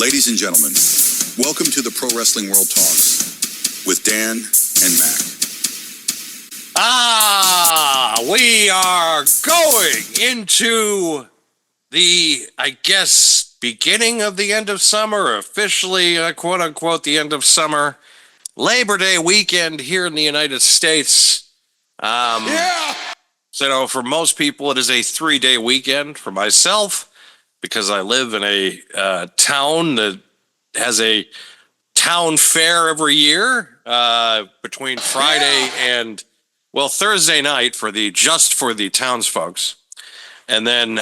Ladies and gentlemen, welcome to the Pro Wrestling World Talks with Dan and Mac. We are going into the, I guess, beginning of the end of summer, officially, quote unquote, the end of summer, Labor Day weekend here in the United States. So, for most people, it is a 3-day weekend. For myself, because I live in a town that has a town fair every year between Friday and, well, Thursday night for the townsfolks. And then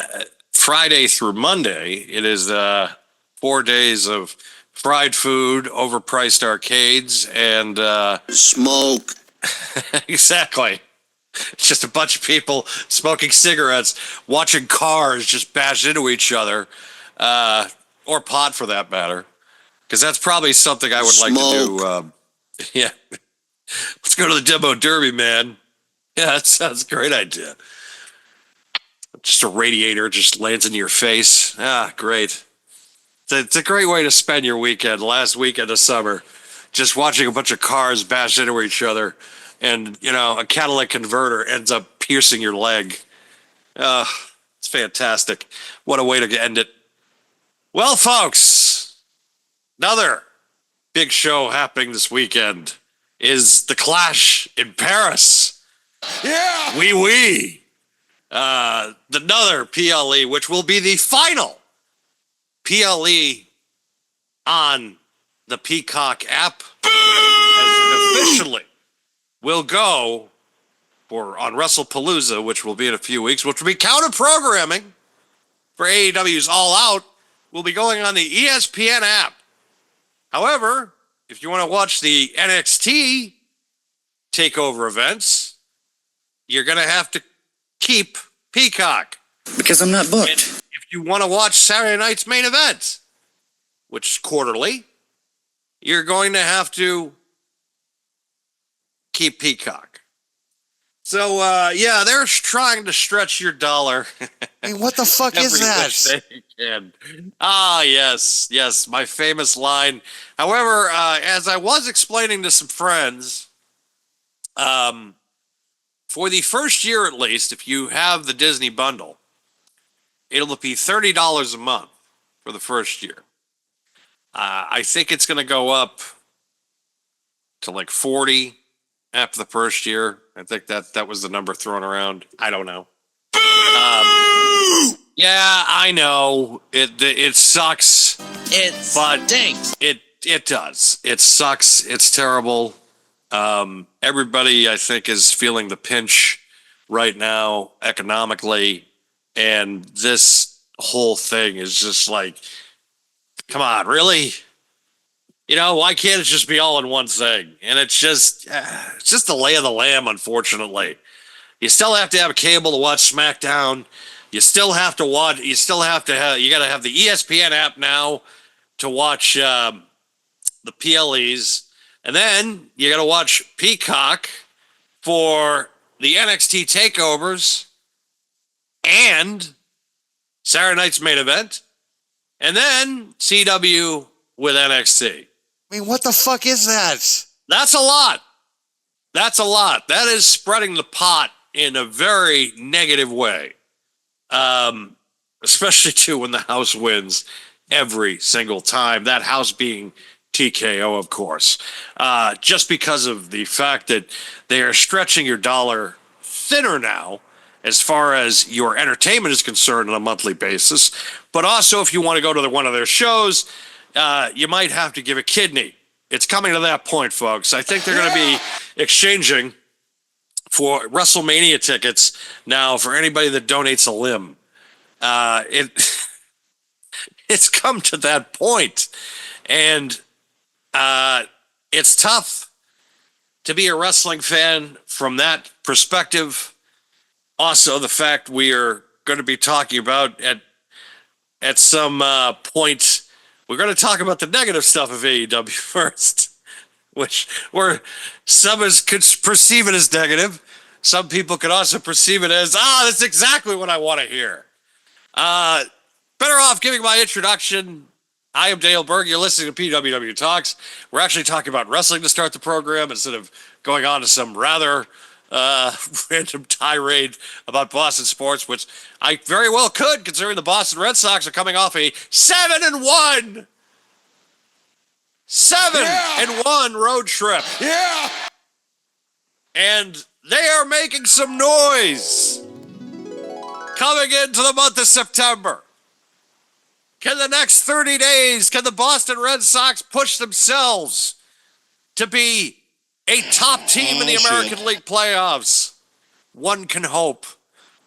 Friday through Monday, it is 4 days of fried food, overpriced arcades, and smoke. Exactly. It's just a bunch of people smoking cigarettes, watching cars just bash into each other, or pot for that matter, because that's probably something I would like to do. Yeah, let's go to the demo derby, man. Yeah, that sounds a great idea. Just a radiator just lands in your face. Great. It's a great way to spend your weekend, last weekend of summer, just watching a bunch of cars bash into each other. And, a catalytic converter ends up piercing your leg. It's fantastic. What a way to end it. Well, folks, another big show happening this weekend is the Clash in Paris. Yeah! Oui. Another PLE, which will be the final PLE on the Peacock app. Officially will go on WrestlePalooza, which will be in a few weeks, which will be counter programming for AEW's All Out, will be going on the ESPN app. However, if you want to watch the NXT takeover events, you're going to have to keep Peacock. Because I'm not booked. And if you want to watch Saturday night's main event, which is quarterly, you're going to have to keep Peacock. So, they're trying to stretch your dollar. Hey, what the fuck is that? Yes, my famous line. However, as I was explaining to some friends, for the first year at least, if you have the Disney bundle, it'll be $30 a month for the first year. I think it's going to go up to like $40 after the first year. I think that was the number thrown around. I don't know. Yeah, I know. It sucks. It stinks. It does. It sucks. It's terrible. Everybody, I think, is feeling the pinch right now economically, and this whole thing is just like, come on, really? Why can't it just be all in one thing? And it's just the lay of the land, unfortunately. You still have to have a cable to watch SmackDown. You got to have the ESPN app now to watch the PLEs. And then you got to watch Peacock for the NXT takeovers and Saturday night's main event. And then CW with NXT. I mean, what the fuck is that? That's a lot. That is spreading the pot in a very negative way. Especially too when the house wins every single time. That house being TKO, of course. Just because of the fact that they are stretching your dollar thinner now as far as your entertainment is concerned on a monthly basis. But also, if you want to go to one of their shows, you might have to give a kidney. It's coming to that point, folks. I think they're going to be exchanging for WrestleMania tickets now for anybody that donates a limb. It's come to that point. And it's tough to be a wrestling fan from that perspective. Also, the fact we are going to be talking about at some point, we're going to talk about the negative stuff of AEW first, which some could perceive it as negative. Some people could also perceive it as, that's exactly what I want to hear. Better off giving my introduction I am Dale Berg. You're listening to PWW Talks. We're actually talking about wrestling to start the program instead of going on to some rather random tirade about Boston sports, which I very well could, considering the Boston Red Sox are coming off a 7-1 road trip. Yeah! And they are making some noise coming into the month of September. Can the next 30 days, can the Boston Red Sox push themselves to be a top team in the American League playoffs? One can hope.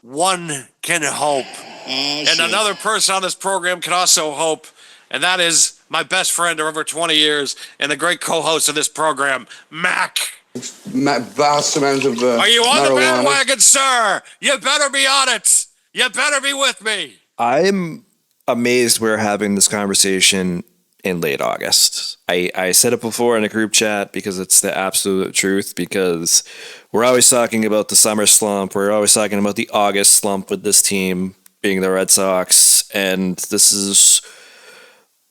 One can hope. And another person on this program can also hope, and that is my best friend of over 20 years and the great co-host of this program, Mac. Vast amount of Are you on the marijuana. bandwagon, sir? You better be on it. You better be with me. I'm amazed we're having this conversation in late August. I said it before in a group chat because it's the absolute truth, because we're always talking about the summer slump. We're always talking about the August slump with this team being the Red Sox. And this is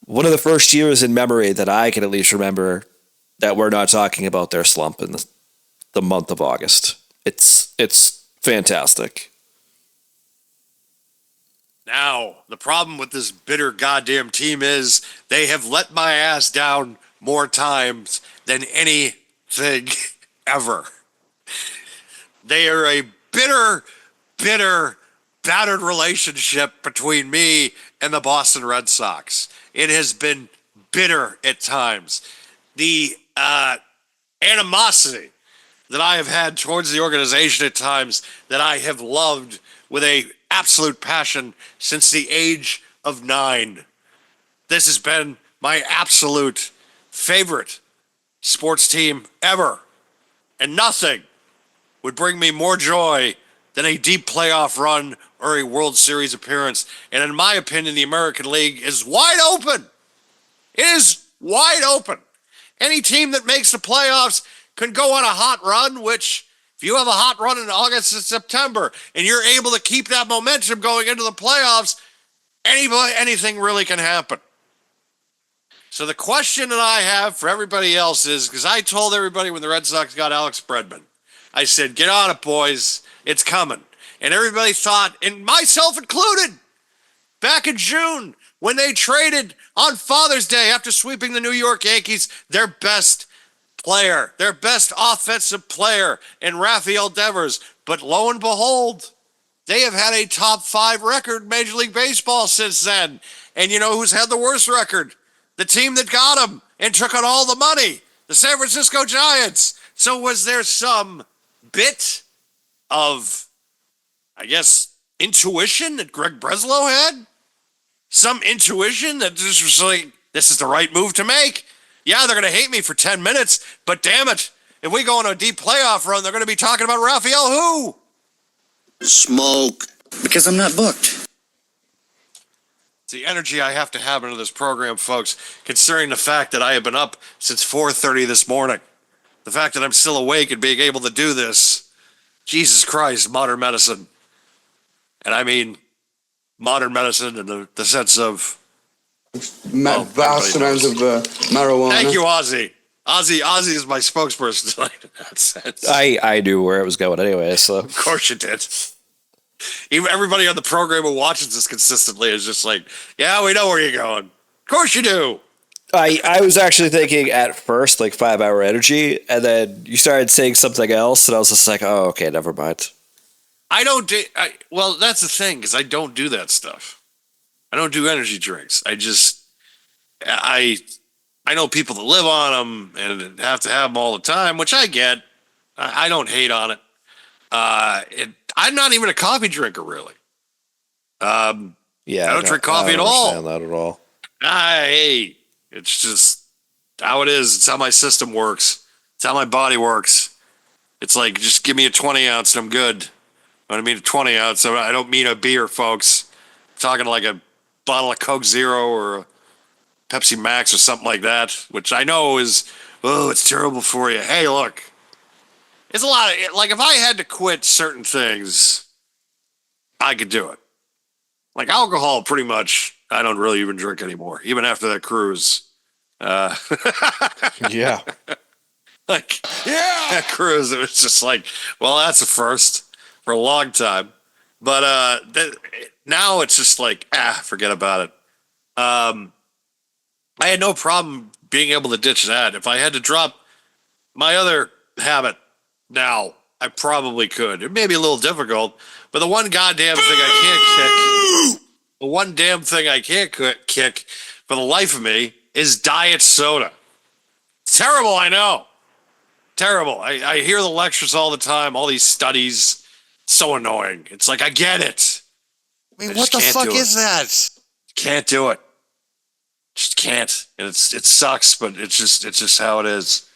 one of the first years in memory that I can at least remember that we're not talking about their slump in the month of August. It's fantastic. Now, the problem with this bitter goddamn team is they have let my ass down more times than anything ever. They are a bitter, battered relationship between me and the Boston Red Sox. It has been bitter at times. The animosity that I have had towards the organization at times that I have loved with a absolute passion since the age of 9. This has been my absolute favorite sports team ever. And nothing would bring me more joy than a deep playoff run or a World Series appearance. And in my opinion, the American League is wide open. It is wide open. Any team that makes the playoffs can go on a hot run, which if you have a hot run in August and September and you're able to keep that momentum going into the playoffs, anything really can happen. So the question that I have for everybody else is, because I told everybody when the Red Sox got Alex Bregman, I said, get on it, boys. It's coming. And everybody thought, and myself included, back in June, when they traded on Father's Day after sweeping the New York Yankees, their best player, their best offensive player in Rafael Devers. But lo and behold, they have had a top 5 record in Major League Baseball since then. And you know who's had the worst record? The team that got him and took on all the money, the San Francisco Giants. So was there some bit of, I guess, intuition that Greg Breslow had? Some intuition that just was like, this is the right move to make? Yeah, they're going to hate me for 10 minutes, but damn it, if we go on a deep playoff run, they're going to be talking about Raphael who? Smoke. Because I'm not booked. It's the energy I have to have into this program, folks, considering the fact that I have been up since 4:30 this morning. The fact that I'm still awake and being able to do this. Jesus Christ, modern medicine. And I mean modern medicine in the sense of Vast amount of marijuana. Thank you, Ozzy. Ozzy is my spokesperson tonight in that sense. I knew where it was going anyway, so. Of course you did. Even everybody on the program who watches this consistently is just like, yeah, we know where you're going. Of course you do. I was actually thinking at first like 5 Hour Energy, and then you started saying something else, and I was just like, oh, okay, never mind. Well, that's the thing, because I don't do that stuff. I don't do energy drinks. I know people that live on them and have to have them all the time, which I get. I don't hate on it. I'm not even a coffee drinker, really. Yeah, I don't drink coffee at all. I don't understand that at all. Hey, it's just how it is. It's how my system works. It's how my body works. It's like, just give me a 20 ounce and I'm good. When I mean a 20 ounce, I don't mean a beer, folks. I'm talking like a bottle of Coke Zero or a Pepsi Max or something like that, which I know is, it's terrible for you. Hey, look, it's a lot of, like, if I had to quit certain things, I could do it. Like alcohol, pretty much, I don't really even drink anymore, even after that cruise. Uh, Yeah. like, yeah, that cruise, it was just like, well, that's a first for a long time. But now it's just like, forget about it. I had no problem being able to ditch that. If I had to drop my other habit now, I probably could. It may be a little difficult, but the one goddamn thing I can't kick, the one damn thing I can't kick for the life of me is diet soda. It's terrible, I know. Terrible. I hear the lectures all the time, all these studies. It's so annoying. It's like, I get it. I mean, what the fuck is that? Can't do it. Just can't. And it sucks, but it's just how it is.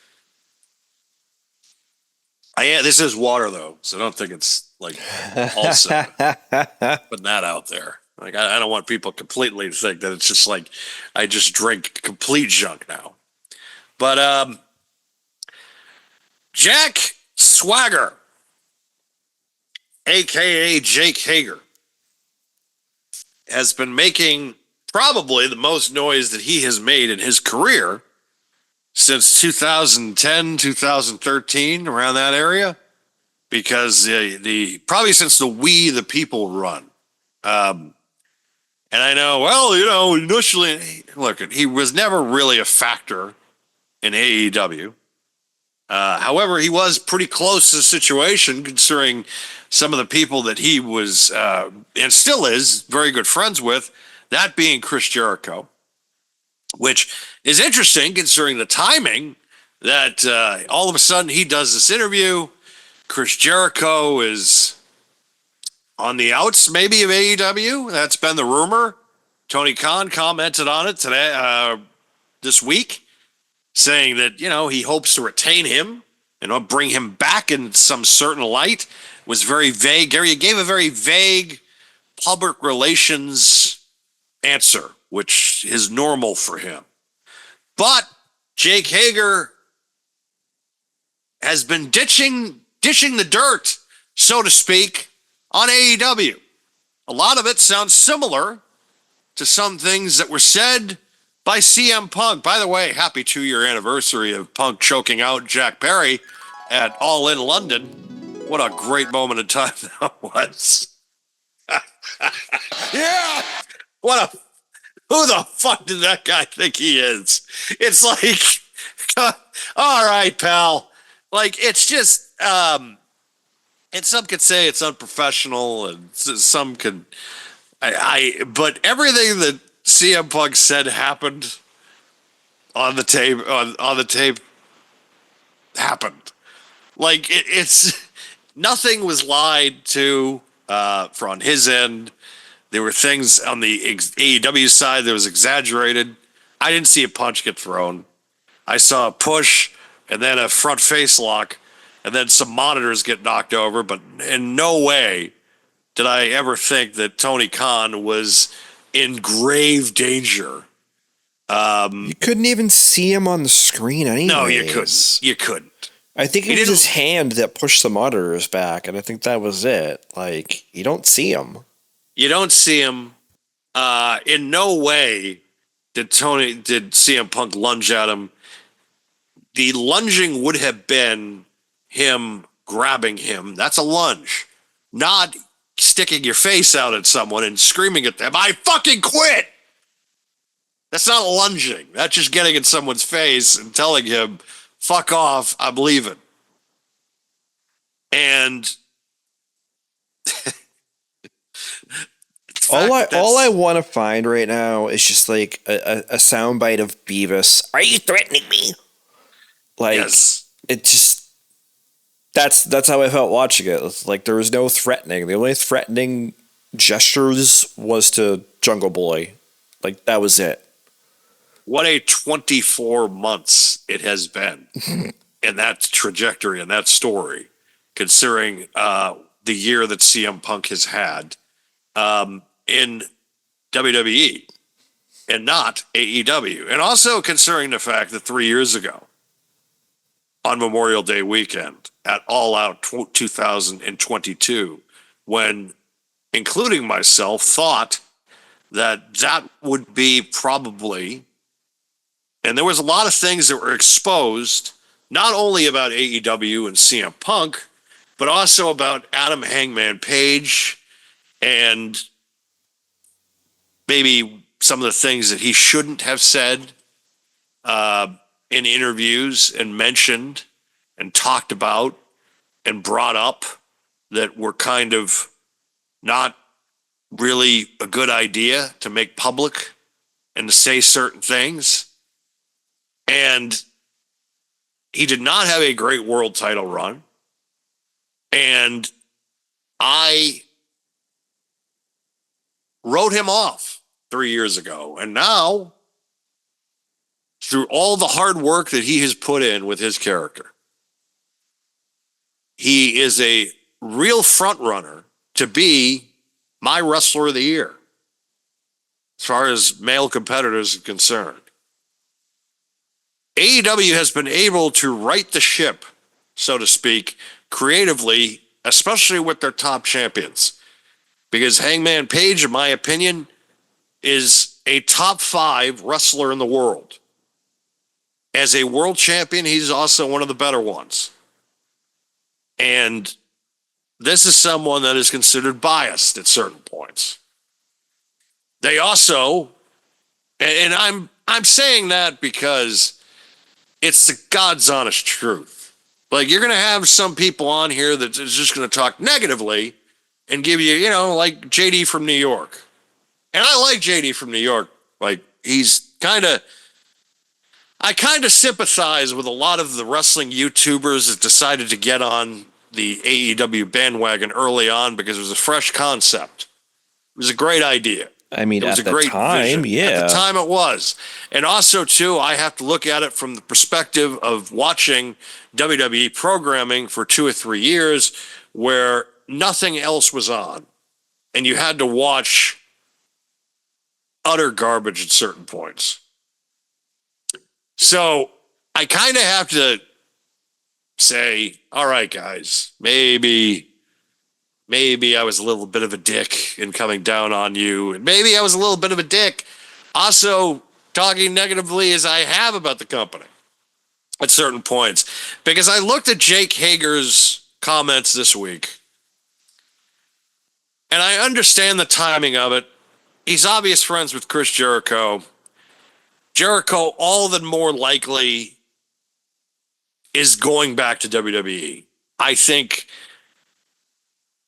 This is water though, so I don't think it's like also putting that out there. Like I don't want people completely to think that it's just like I just drink complete junk now. But Jack Swagger, aka Jake Hager, has been making probably the most noise that he has made in his career since 2010, 2013, around that area, because the probably since the We the People run. And I know, well, initially, look, he was never really a factor in AEW. However, he was pretty close to the situation, considering some of the people that he was and still is very good friends with, that being Chris Jericho, which is interesting considering the timing that all of a sudden he does this interview. Chris Jericho is on the outs, maybe, of AEW. That's been the rumor. Tony Khan commented on it today, this week, saying that, he hopes to retain him and bring him back in some certain light. It was very vague. Gary gave a very vague public relations answer, which is normal for him. But Jake Hager has been dishing the dirt, so to speak, on AEW. A lot of it sounds similar to some things that were said by CM Punk. By the way, happy 2-year anniversary of Punk choking out Jack Perry at All In London. What a great moment in time that was. Yeah. Who the fuck did that guy think he is? It's like, all right, pal. Like, it's just, and some could say it's unprofessional, and some could, but everything that CM Punk said happened on the tape, on the tape happened. Like, it's, nothing was lied to, from his end. There were things on the AEW side that was exaggerated. I didn't see a punch get thrown. I saw a push and then a front face lock and then some monitors get knocked over, but in no way did I ever think that Tony Khan was in grave danger. You couldn't even see him on the screen anyways. No, you couldn't. You couldn't. I think it was his hand that pushed the monitors back, and I think that was it. Like, you don't see him. You don't see him. In no way did CM Punk lunge at him. The lunging would have been him grabbing him. That's a lunge. Not sticking your face out at someone and screaming at them, I fucking quit! That's not lunging. That's just getting in someone's face and telling him, fuck off, I'm leaving. And all I want to find right now is just like a soundbite of Beavis. Are you threatening me? Like, yes. It just that's how I felt watching it. It's like there was no threatening. The only threatening gestures was to Jungle Boy. Like, that was it. What a 24 months it has been in that trajectory and that story, considering the year that CM Punk has had in WWE and not AEW. And also considering the fact that 3 years ago, on Memorial Day weekend, at All Out 2022, when, including myself, thought that would be probably, and there was a lot of things that were exposed, not only about AEW and CM Punk, but also about Adam Hangman Page and maybe some of the things that he shouldn't have said in interviews and mentioned and talked about and brought up that were kind of not really a good idea to make public and to say certain things. And he did not have a great world title run. And I wrote him off 3 years ago. And now, through all the hard work that he has put in with his character, he is a real front runner to be my wrestler of the year as far as male competitors are concerned. AEW has been able to right the ship, so to speak, creatively, especially with their top champions. Because Hangman Page, in my opinion, is a top 5 wrestler in the world. As a world champion, he's also one of the better ones. And this is someone that is considered biased at certain points. They also, and I'm saying that because it's the God's honest truth. Like, you're going to have some people on here that is just going to talk negatively and give you, like JD from New York. And I like JD from New York. Like, I kind of sympathize with a lot of the wrestling YouTubers that decided to get on the AEW bandwagon early on because it was a fresh concept. It was a great idea. I mean, it was at a the great time, vision. yeah. At the time it was. And also, too, I have to look at it from the perspective of watching WWE programming for 2 or 3 years where nothing else was on. And you had to watch utter garbage at certain points. So I kind of have to say, all right, guys, maybe I was a little bit of a dick in coming down on you. And maybe I was a little bit of a dick also talking negatively as I have about the company at certain points. Because I looked at Jake Hager's comments this week, and I understand the timing of it. He's obvious friends with Chris Jericho. Jericho, all the more likely, is going back to WWE. I think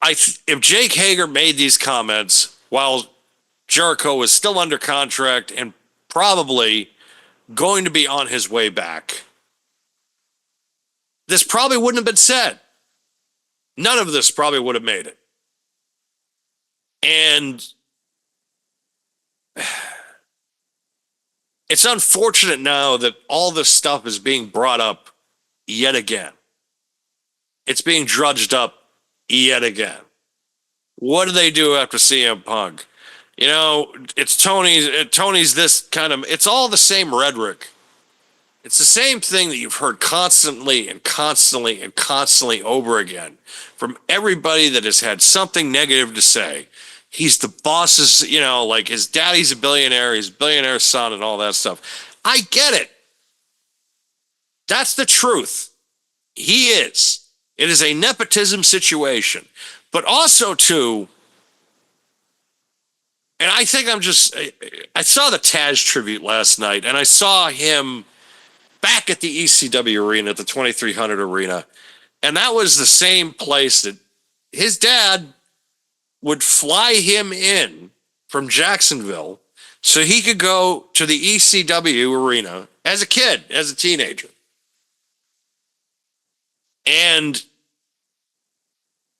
if Jake Hager made these comments while Jericho was still under contract and probably going to be on his way back, this probably wouldn't have been said. None of this probably would have made it. And it's unfortunate now that all this stuff is being brought up yet again. It's being drudged up yet again. What do they do after CM Punk? It's Tony's this kind of, it's all the same rhetoric. It's the same thing that you've heard constantly and constantly and constantly over again from everybody that has had something negative to say. He's the boss's, like his daddy's a billionaire, he's a billionaire's son and all that stuff. I get it. That's the truth. He is. It is a nepotism situation. But also, too, and I think I saw the Taz tribute last night, and I saw him back at the ECW arena, at the 2300 arena, and that was the same place that his dad would fly him in from Jacksonville so he could go to the ECW arena as a kid, as a teenager. And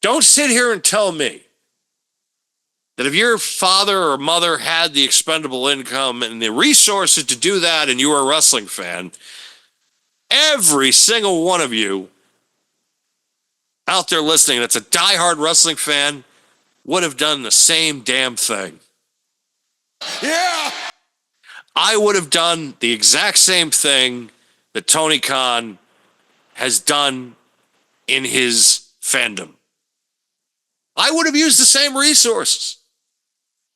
don't sit here and tell me that if your father or mother had the expendable income and the resources to do that and you were a wrestling fan, every single one of you out there listening that's a diehard wrestling fan would have done the same damn thing. Yeah! I would have done the exact same thing that Tony Khan has done in his fandom. I would have used the same resources.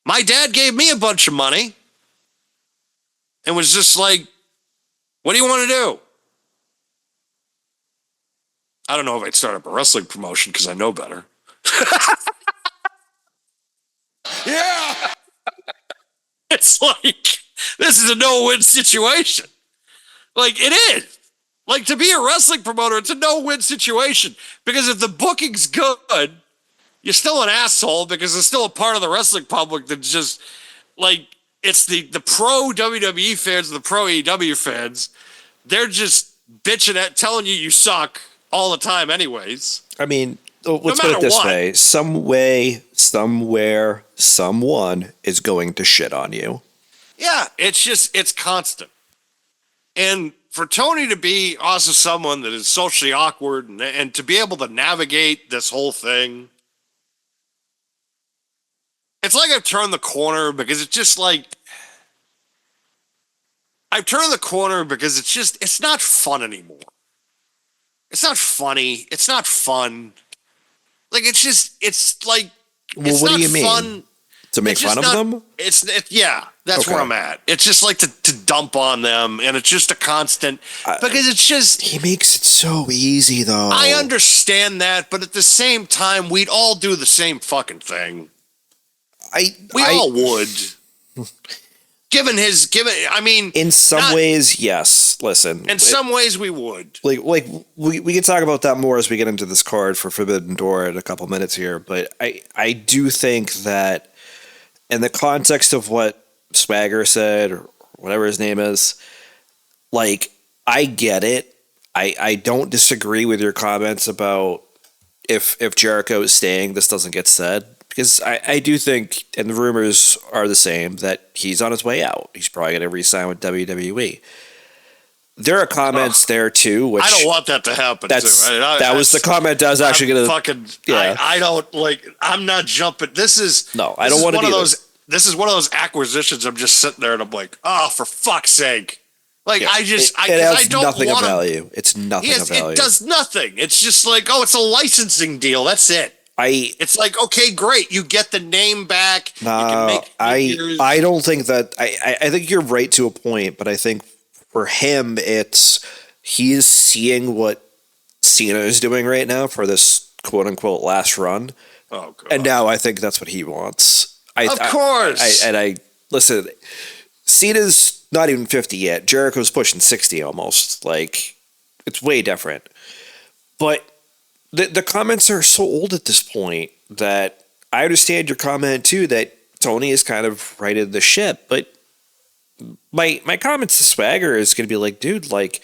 My dad gave me a bunch of money and was just like, what do you want to do? I don't know if I'd start up a wrestling promotion because I know better. Yeah. It's like, this is a no-win situation. Like, it is. Like, to be a wrestling promoter, it's a no-win situation. Because if the booking's good, you're still an asshole because there's still a part of the wrestling public that's just, like, it's the pro WWE fans, the pro AEW fans. They're just bitching at, telling you suck all the time anyways. I mean, let's put it this way. Some way, somewhere, someone is going to shit on you. Yeah, it's constant. And for Tony to be also someone that is socially awkward and to be able to navigate this whole thing, it's like I've turned the corner because it's just like, I've turned the corner because it's not fun anymore. It's not funny. It's not fun. Like, it's like, Well, it's what not do you mean? fun. To make fun of them? Yeah, that's Okay. where I'm at. It's just like to dump on them, and it's just a constant, because it's just, He makes it so easy, though. I understand that, but at the same time, we'd all do the same fucking thing. We all would. I mean, In some ways, yes. Listen. in some ways we would. Like we can talk about that more as we get into this card for Forbidden Door in a couple minutes here, but I do think that in the context of what Swagger said or whatever his name is, like, I get it. I don't disagree with your comments about if Jericho is staying, this doesn't get said. Because I do think, and the rumors are the same, that he's on his way out. He's probably going to re-sign with WWE. There are comments there too, which I don't want that to happen. that was the comment I was actually going to. Fucking. Yeah. I don't like. I'm not jumping. This is No, I don't want to be those. This is one of those acquisitions. I'm just sitting there and I'm like, oh, for fuck's sake! Like, Yeah, I has don't nothing of want value. It's nothing of value. It does nothing. It's just like, oh, it's a licensing deal. That's it. It's like, okay, great. You get the name back. You can make figures. I don't think that. I think you're right to a point, but I think for him, he is seeing what Cena is doing right now for this quote unquote last run. Oh, God. And now I think that's what he wants. Of course. Listen, Cena's not even 50 yet. Jericho's pushing 60 almost. Like, it's way different. But the comments are so old at this point that I understand your comment too that Tony has kind of righted the ship. But my comments to Swagger is going to be like, dude, like,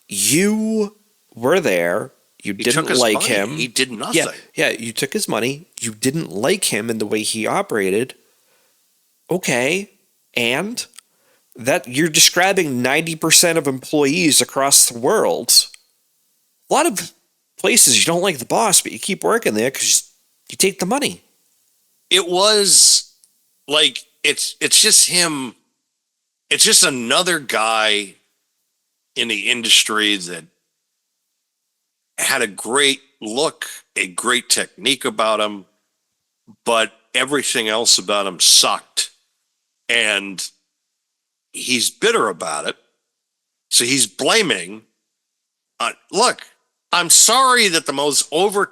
you were there. You didn't like him. He did nothing. Yeah, you took his money. You didn't like him and the way he operated. Okay, and that you're describing 90% of employees across the world. A lot of places you don't like the boss, but you keep working there because you take the money. It was like, it's just him. It's just another guy in the industry that had a great look, a great technique about him, but everything else about him sucked. And he's bitter about it. So he's blaming. Look, I'm sorry that the most over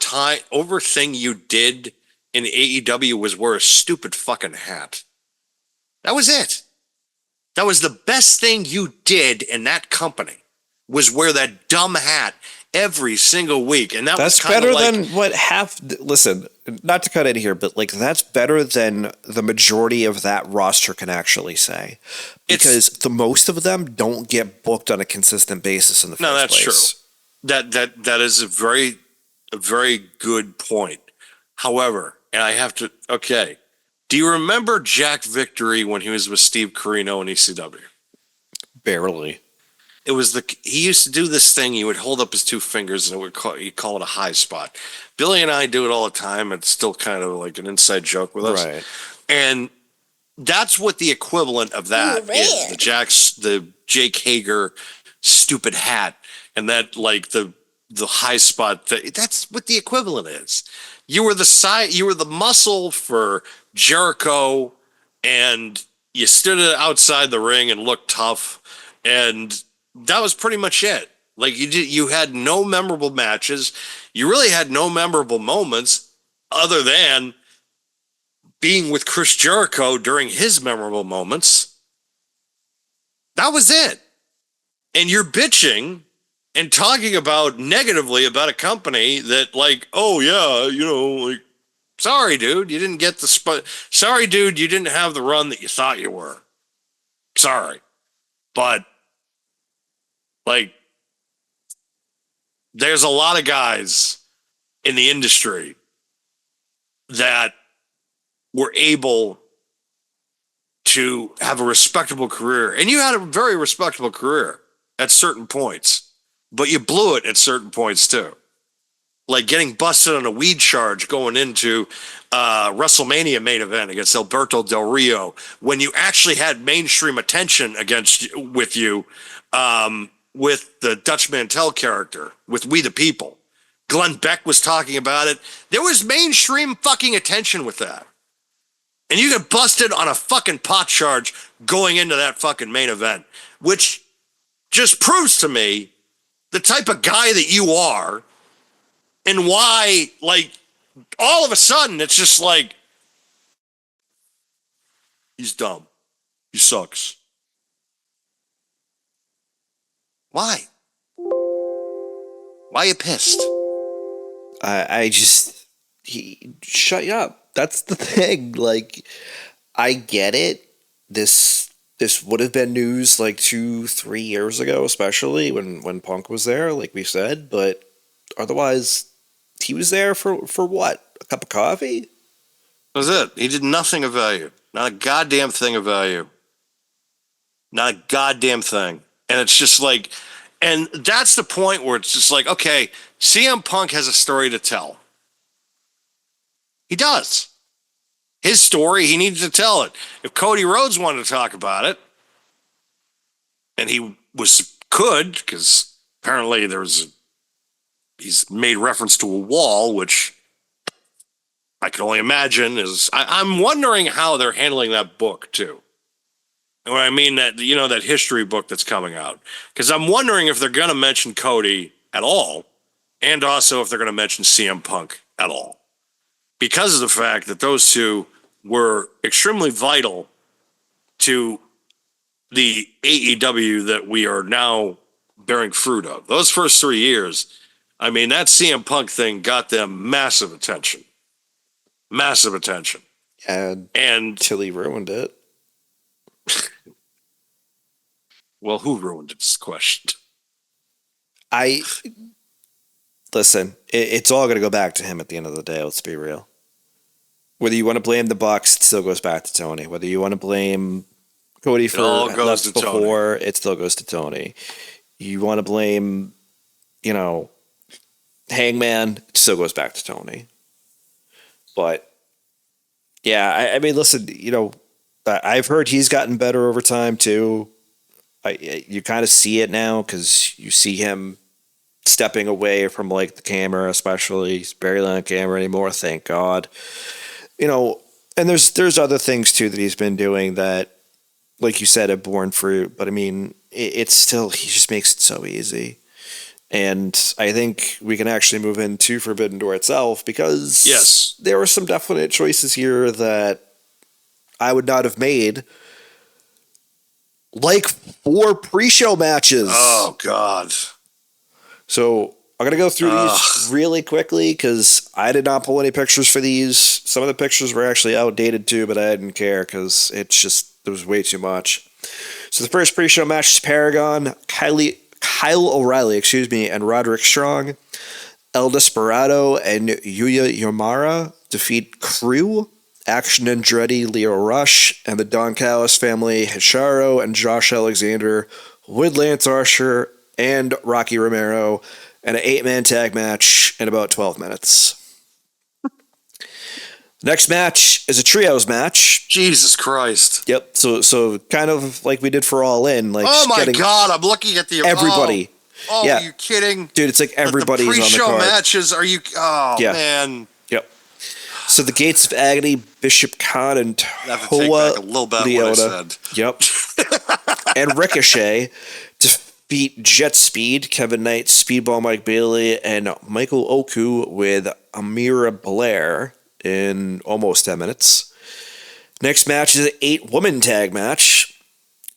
thing you did in AEW was wear a stupid fucking hat. That was it. That was the best thing you did in that company, was wear that dumb hat every single week. And that's better like, than what listen, not to cut in here, but like, that's better than the majority of that roster can actually say, because the most of them don't get booked on a consistent basis in the first place. No, that's true. That is a very good point. However, and I have to, okay. Do you remember Jack Victory when he was with Steve Corino in ECW? Barely. It was he used to do this thing. He would hold up his two fingers and he'd call it a high spot. Billy and I do it all the time. It's still kind of like an inside joke with us. Right. And that's what the equivalent of that is. The Jake Hager stupid hat and that, like, the high spot. That's what the equivalent is. You were the muscle for Jericho and you stood outside the ring and looked tough, and that was pretty much it. Like you had no memorable matches. You really had no memorable moments other than being with Chris Jericho during his memorable moments. That was it. And you're bitching and talking about negatively about a company that, like, oh yeah, like, sorry dude, you didn't get the sorry dude, you didn't have the run that you thought you were. Sorry. But like, there's a lot of guys in the industry that were able to have a respectable career. And you had a very respectable career at certain points, but you blew it at certain points too. Like getting busted on a weed charge going into WrestleMania main event against Alberto Del Rio, when you actually had mainstream attention with you, with the Dutch Mantel character, with We the People. Glenn Beck was talking about it. There was mainstream fucking attention with that. And you get busted on a fucking pot charge going into that fucking main event, which just proves to me the type of guy that you are and why, like, all of a sudden it's just like, he's dumb. He sucks. Why? Why are you pissed? Shut you up. That's the thing. Like, I get it. This would have been news like 2-3 years ago, especially when Punk was there, like we said. But otherwise, he was there for what? A cup of coffee? That was it. He did nothing of value. Not a goddamn thing of value. Not a goddamn thing. And it's just like, and that's the point where it's just like, okay, CM Punk has a story to tell. He does. His story, he needs to tell it. If Cody Rhodes wanted to talk about it, and he could, because apparently he's made reference to a wall, which I can only imagine is, I'm wondering how they're handling that book too. And what I mean, that, that history book that's coming out, because I'm wondering if they're going to mention Cody at all, and also if they're going to mention CM Punk at all, because of the fact that those two were extremely vital to the AEW that we are now bearing fruit of. Those first 3 years, I mean, that CM Punk thing got them massive attention. Massive attention. And until he ruined it. Well, who ruined it? This question. Listen, it's all going to go back to him at the end of the day. Let's be real. Whether you want to blame the Bucks, it still goes back to Tony. Whether you want to blame Cody for left before, it still goes to Tony. You want to blame, Hangman, it still goes back to Tony. But yeah, I mean, listen, I've heard he's gotten better over time too. You kind of see it now because you see him stepping away from like the camera, especially. He's barely on camera anymore, thank God. And there's other things too that he's been doing that, like you said, have borne fruit. But I mean, it's still, he just makes it so easy. And I think we can actually move into Forbidden Door itself, because yes, there were some definite choices here that I would not have made. Like 4 pre-show matches. Oh, God. So I'm going to go through these really quickly because I did not pull any pictures for these. Some of the pictures were actually outdated too, but I didn't care because there was way too much. So the first pre-show match is Paragon, Kyle O'Reilly, and Roderick Strong. El Desperado and Yuya Yamara defeat Crew, Action Andretti, Leo Rush, and the Don Callis family, Hisharo and Josh Alexander, with Lance Archer and Rocky Romero, and an 8-man tag match in about 12 minutes. Next match is a trios match. Jesus Christ. Yep. So kind of like we did for All In. Like, oh my God! I'm looking at the everybody. Oh, yeah. Are you kidding, dude? It's like everybody's on the card. Pre-show matches. Are you? Oh, yeah. Man. Yep. So the Gates of Agony, Bishop Khan, and I have to take Hoa back a little bit what I Leota. said. Yep. And Ricochet defeat Jet Speed, Kevin Knight, Speedball Mike Bailey, and Michael Oku with Amira Blair in almost 10 minutes. Next match is an 8-woman tag match.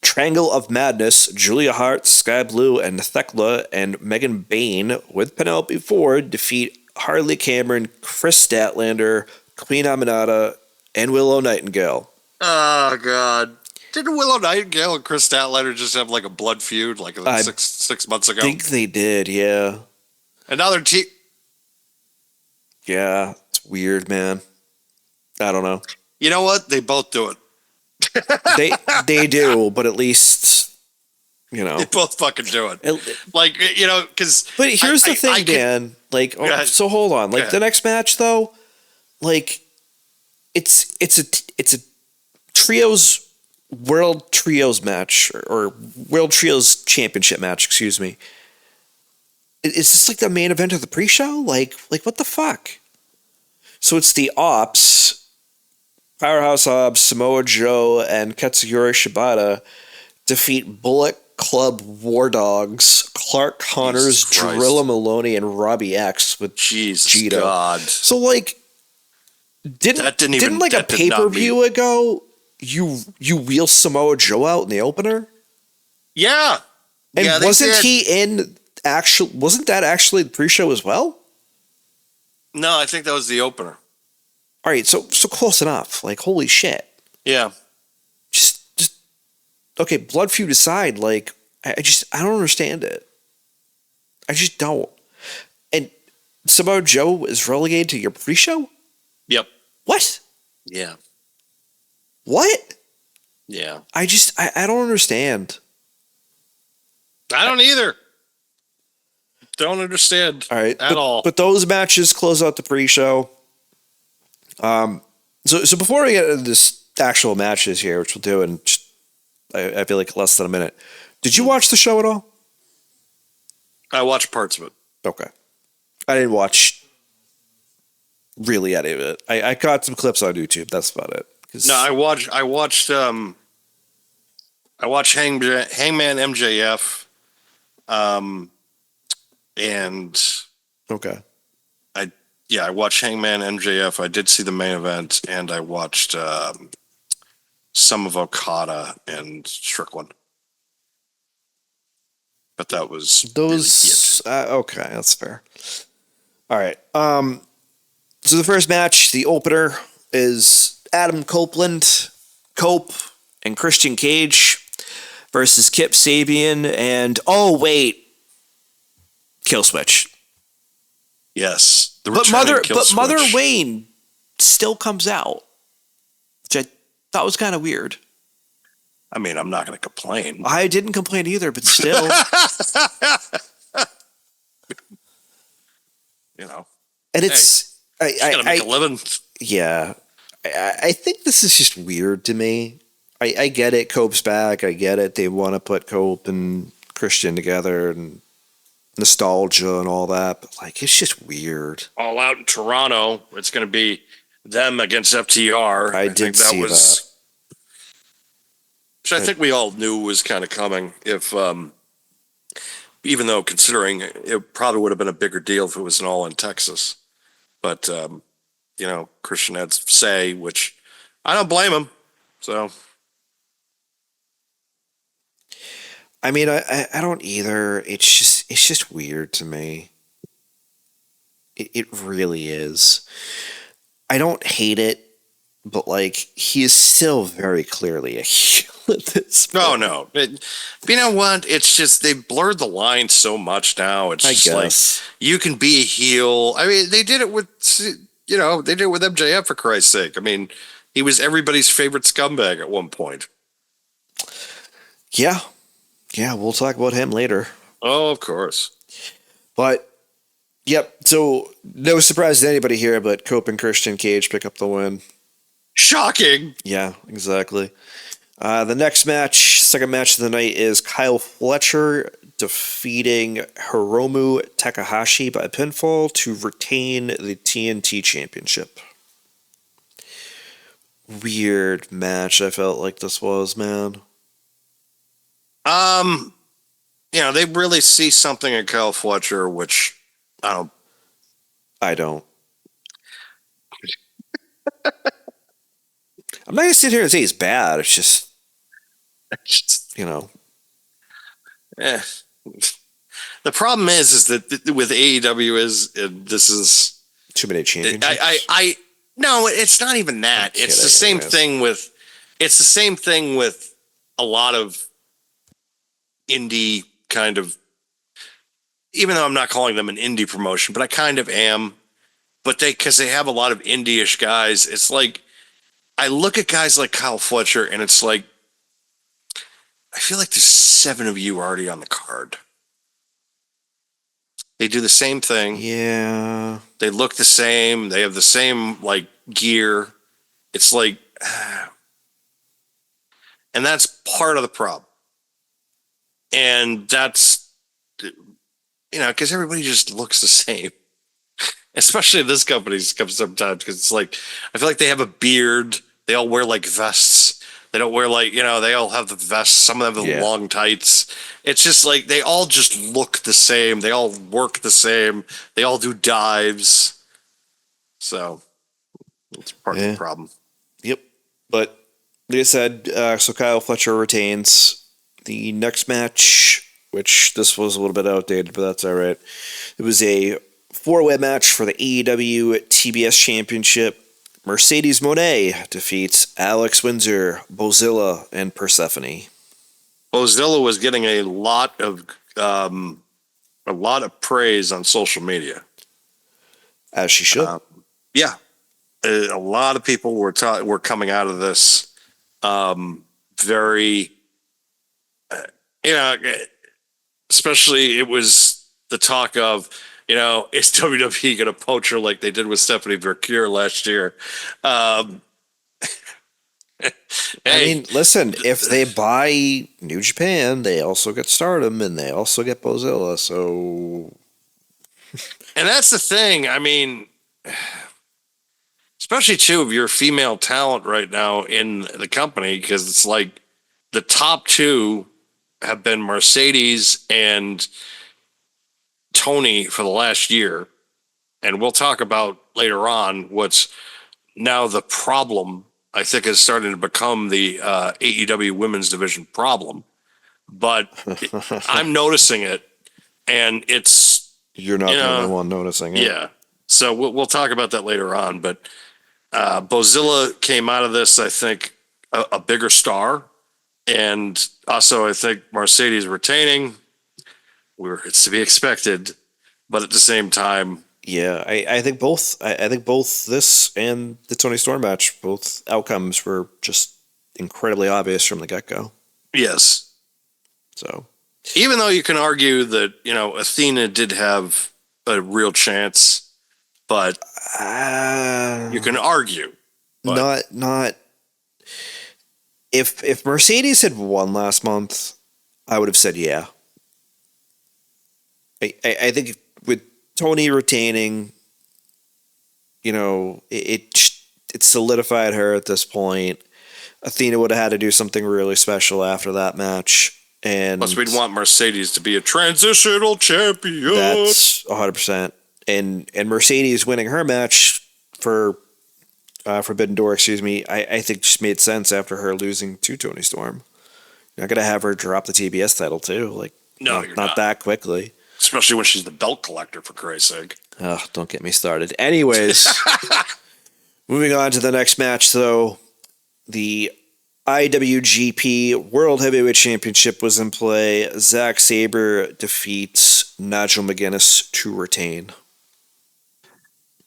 Triangle of Madness, Julia Hart, Sky Blue, and Thekla and Megan Bain with Penelope Ford defeat Harley Cameron, Chris Statlander, Queen Aminata, and Willow Nightingale. Oh, God. Didn't Willow Nightingale and Chris Statlander just have like a blood feud like six months ago? I think they did, yeah. And now they're Yeah, it's weird, man. I don't know. You know what? They both do it. They do, but at least, you know. They both fucking do it. Like, you know, because... But here's the thing, Dan. Like, so hold on. Like, the next match, though, like, it's a trios, world trios match, or world trios championship match, excuse me. Is this like the main event of the pre-show? Like what the fuck? So it's the Ops... Powerhouse Hobbs, Samoa Joe, and Katsuyori Shibata defeat Bullet Club War Dogs, Clark Connors, Drilla Maloney, and Robbie X with Gita. God. So like, didn't like a pay-per-view ago you wheel Samoa Joe out in the opener? Yeah. And wasn't that actually the pre-show as well? No, I think that was the opener. All right, so close enough. Like, holy shit. Yeah. Just okay, blood feud aside, like, I don't understand it. I just don't. And Samoa Joe is relegated to your pre-show? Yep. What? Yeah. What? Yeah. I don't understand. I don't either. Don't understand. All right. At all. But those matches close out the pre-show. So before we get into this actual matches here, which we'll do in I feel like less than a minute. Did you watch the show at all? I watched parts of it. Okay. I didn't watch really any of it. I caught some clips on YouTube. That's about it. No, I watched Hangman MJF, and okay. I watched Hangman MJF. I did see the main event, and I watched some of Okada and Strickland. But that was those. Really okay, that's fair. All right. So the first match, the opener, is Adam Copeland, and Christian Cage versus Kip Sabian and Killswitch. Yes. But Mother Wayne still comes out, which I thought was kind of weird. I mean, I'm not going to complain. I didn't complain either, but still. You know. And it's... Hey, I gotta make a living. Yeah. I think this is just weird to me. I get it. Cope's back. I get it. They want to put Cope and Christian together and nostalgia and all that, but like it's just weird. All out in Toronto, it's going to be them against FTR. I did see that. Which I think we all knew was kind of coming. If, even though considering it probably would have been a bigger deal if it was all in Texas, but you know, Christian had say, which I don't blame him. So. I mean, I don't either. It's just weird to me. It really is. I don't hate it, but like he is still very clearly a heel at this point. Oh no. You know what? It's just they've blurred the line so much now. It's just like you can be a heel. I mean, they did it with MJF for Christ's sake. I mean, he was everybody's favorite scumbag at one point. Yeah. Yeah, we'll talk about him later. Oh, of course. But, yep, so no surprise to anybody here, but Cope and Christian Cage pick up the win. Shocking! Yeah, exactly. The next match, second match of the night, is Kyle Fletcher defeating Hiromu Takahashi by pinfall to retain the TNT Championship. weird match I felt like this was, man. They really see something in Kyle Fletcher, which I don't. I don't. I'm not gonna sit here and say he's bad. It's just, you know. Eh. The problem is that with AEW this is Too many championships. No, it's not even that. It's the same thing with. It's the same thing with a lot of indie kind of. Even though I'm not calling them an indie promotion, but I kind of am. But because they have a lot of indie-ish guys, it's like I look at guys like Kyle Fletcher, and it's like I feel like there's 7 of you already on the card. They do the same thing. Yeah. They look the same. They have the same like gear. It's like, and that's part of the problem. And that's, because everybody just looks the same. Especially in this company sometimes, because it's like, I feel like they have a beard. They all wear like vests. They don't wear like, they all have the vests. Some of them have the long tights. It's just like they all just look the same. They all work the same. They all do dives. So it's part of the problem. Yep. But like I said, so Kyle Fletcher retains. The next match, which this was a little bit outdated, but that's all right. It was a 4-way match for the AEW TBS Championship. Mercedes Moné defeats Alex Windsor, Bozilla, and Persephone. Bozilla was getting a lot of praise on social media, as she should. Yeah, a lot of people were coming out of this very, especially it was the talk of. Is WWE going to poach her like they did with Stephanie Vercure last year? Hey. I mean, listen, if they buy New Japan, they also get Stardom and they also get Bozilla, so... And that's the thing. I mean, especially, too, if you're a female talent right now in the company, because it's like the top 2 have been Mercedes and Tony for the last year, and we'll talk about later on what's now the problem. I think is starting to become the AEW women's division problem, but I'm noticing it, and it's you're not the only one noticing it. Yeah, so we'll talk about that later on. But Bozilla came out of this, I think, a bigger star, and also I think Mercedes retaining. It's to be expected, but at the same time, yeah, I think both. I think both this and the Tony Storm match, both outcomes were just incredibly obvious from the get-go. Yes. So, even though you can argue that Athena did have a real chance, but you can argue. Not. If Mercedes had won last month, I would have said yeah. I think with Tony retaining, it solidified her at this point. Athena would have had to do something really special after that match. And plus, we'd want Mercedes to be a transitional champion. That's 100%. And Mercedes winning her match for Forbidden Door, I think just made sense after her losing to Tony Storm. You're not going to have her drop the TBS title, too. Like, no, not that quickly. Especially when she's the belt collector, for Christ's sake. Oh, don't get me started. Anyways, moving on to the next match, though. The IWGP World Heavyweight Championship was in play. Zack Sabre defeats Nigel McGuinness to retain.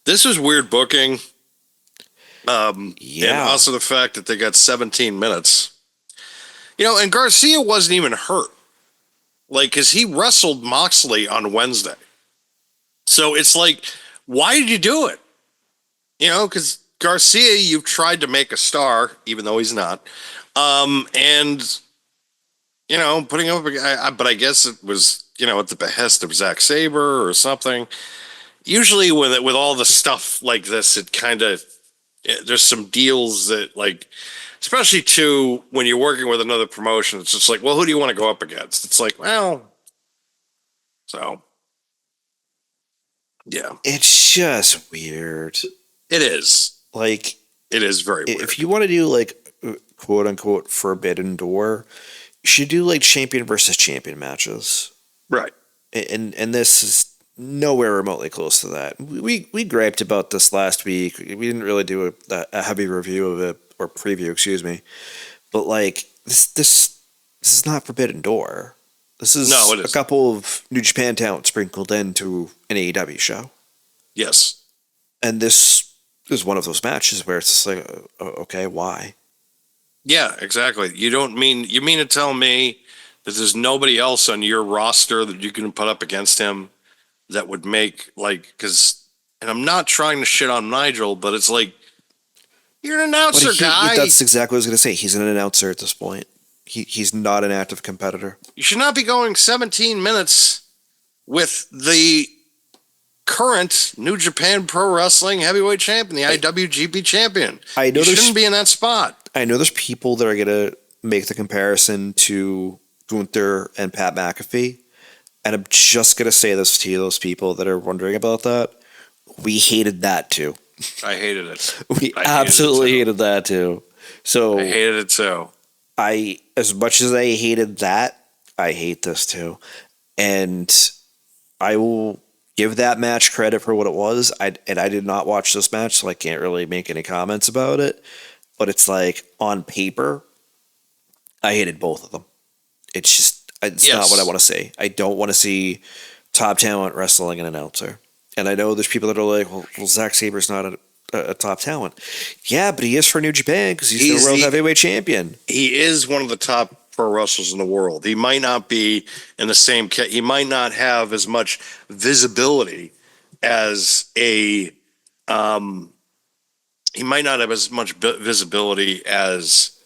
This was weird booking. Yeah. And also the fact that they got 17 minutes. And Garcia wasn't even hurt. Because he wrestled Moxley on Wednesday. So it's like, why did you do it? Because Garcia, you've tried to make a star, even though he's not. And, putting up a guy, but I guess it was, at the behest of Zack Sabre or something. Usually with all the stuff like this, it kind of there's some deals that like, especially too when you're working with another promotion, it's just like, well, who do you want to go up against? It's like, well, so yeah, It's just weird. it is. Like, It is very weird. if you want to do like quote unquote forbidden door, you should do like champion versus champion matches. Right. And this is nowhere remotely close to that. We griped about this last week. We didn't really do a heavy review of it or preview, excuse me. But like this is not Forbidden Door. This is No, it a isn't. couple of New Japan talent sprinkled into an AEW show, Yes. and this is one of those matches where it's just like, okay, why? Yeah, exactly. You mean to tell me that there's nobody else on your roster that you can put up against him that would make like, because, and I'm not trying to shit on Nigel, but it's like, you're an announcer, guy. That's exactly what I was going to say. He's an announcer at this point. He's not an active competitor. You should not be going 17 minutes with the current New Japan Pro Wrestling Heavyweight Champion, the IWGP Champion. I know you there's- shouldn't be in that spot. I know there's people that are going to make the comparison to Gunther and Pat McAfee. And I'm just going to say this to you, those people that are wondering about that. We hated that too. I hated it. We I hated absolutely it too. hated that too. So I hated it too. as much as I hated that, I hate this too. And I will give that match credit for what it was. I did not watch this match, so I can't really make any comments about it. But it's like, on paper, I hated both of them. It's not Yes. what I want to see. I don't want to see top talent wrestling an announcer. And I know there's people that are like, well Zack Saber's not a top talent. Yeah, but he is for New Japan because he's the world heavyweight champion. He is one of the top pro wrestlers in the world. He might not be in the same. He might not have as much visibility as a. He might not have as much visibility as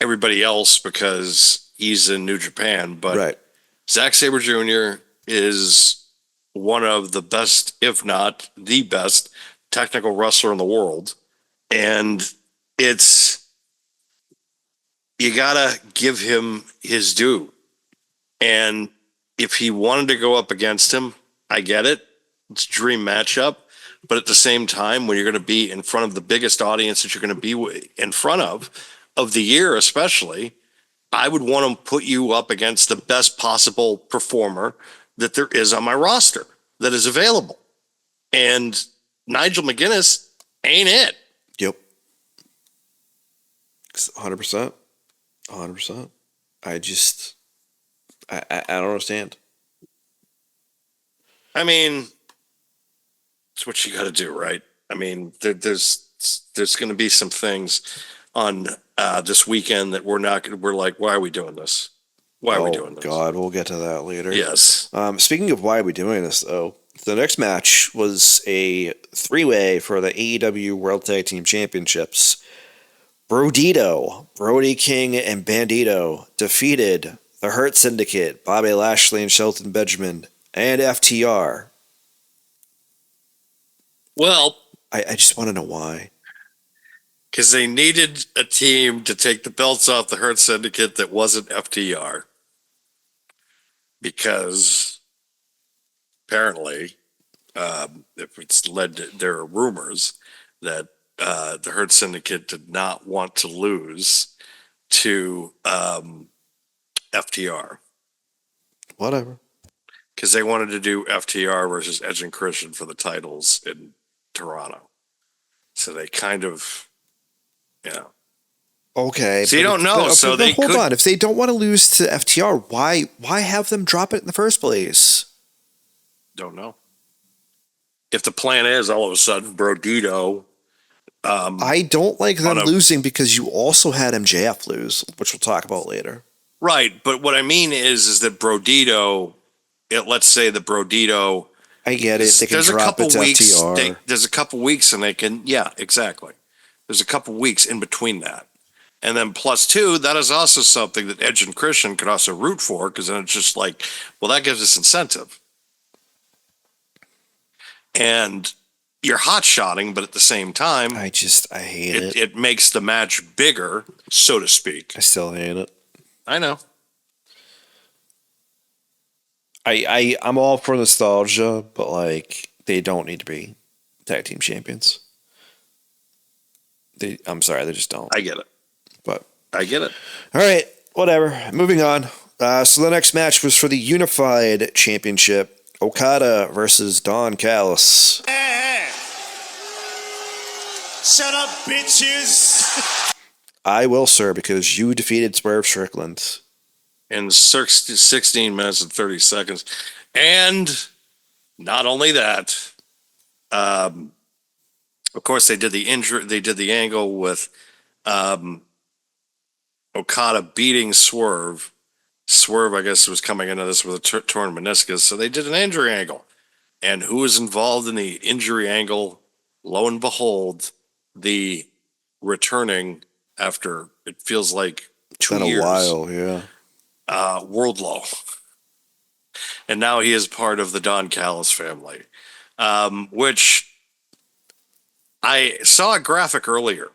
everybody else because he's in New Japan. But Right. Zack Sabre Jr. is one of the best, if not the best, technical wrestler in the world. And you gotta give him his due. And if he wanted to go up against him, I get it. It's a dream matchup. But at the same time, when you're going to be in front of the biggest audience that you're going to be in front of the year, especially, I would want to put you up against the best possible performer that there is on my roster that is available. And Nigel McGuinness ain't it. Yep. 100%. 100%. I don't understand. I mean, it's what you got to do, right? I mean, there's going to be some things on this weekend that we're like, why are we doing this? Why are we doing this? God, we'll get to that later. Yes. Speaking of why are we doing this, though, the next match was a three-way for the AEW World Tag Team Championships. Brodito, Brody King, and Bandito defeated the Hurt Syndicate, Bobby Lashley and Shelton Benjamin, and FTR. Well, I just want to know why. because they needed a team to take the belts off the Hurt Syndicate that wasn't FTR. Because apparently, if it's led to, there are rumors that the Hurt Syndicate did not want to lose to FTR. Whatever. Because they wanted to do FTR versus Edge and Christian for the titles in Toronto. So they kind of, Okay. So you don't know, so they hold could- on. If they don't want to lose to FTR, why have them drop it in the first place? don't know. If the plan is all of a sudden Brodito, I don't like them on a- losing because you also had MJF lose, which we'll talk about later. right? But what I mean is that Brodito, let's say that Brodito, I get it. They can there's a drop couple it to weeks. FTR. There's a couple weeks, and they can, yeah, exactly. There's a couple weeks in between that, and then plus two, that is also something that Edge and Christian could also root for because then it's just like, well, that gives us incentive. And you're hot-shotting, but at the same time, I hate it. it makes the match bigger, so to speak. I still hate it. I know. I'm all for nostalgia, but like they don't need to be tag team champions. I'm sorry, they just don't. I get it. But I get it. all right, whatever. Moving on. So the next match was for the Unified Championship. Okada versus Don Callis. Shut up, bitches. I will, sir, because you defeated Swerve Strickland. In 16 minutes and 30 seconds. And not only that, of course, they did the angle with Okada beating Swerve. Swerve, I guess, was coming into this with a torn meniscus, so they did an injury angle. And who was involved in the injury angle? Lo and behold, the returning after it feels like 2 Been years. a while, yeah. Wardlow. And now he is part of the Don Callis family, which I saw a graphic earlier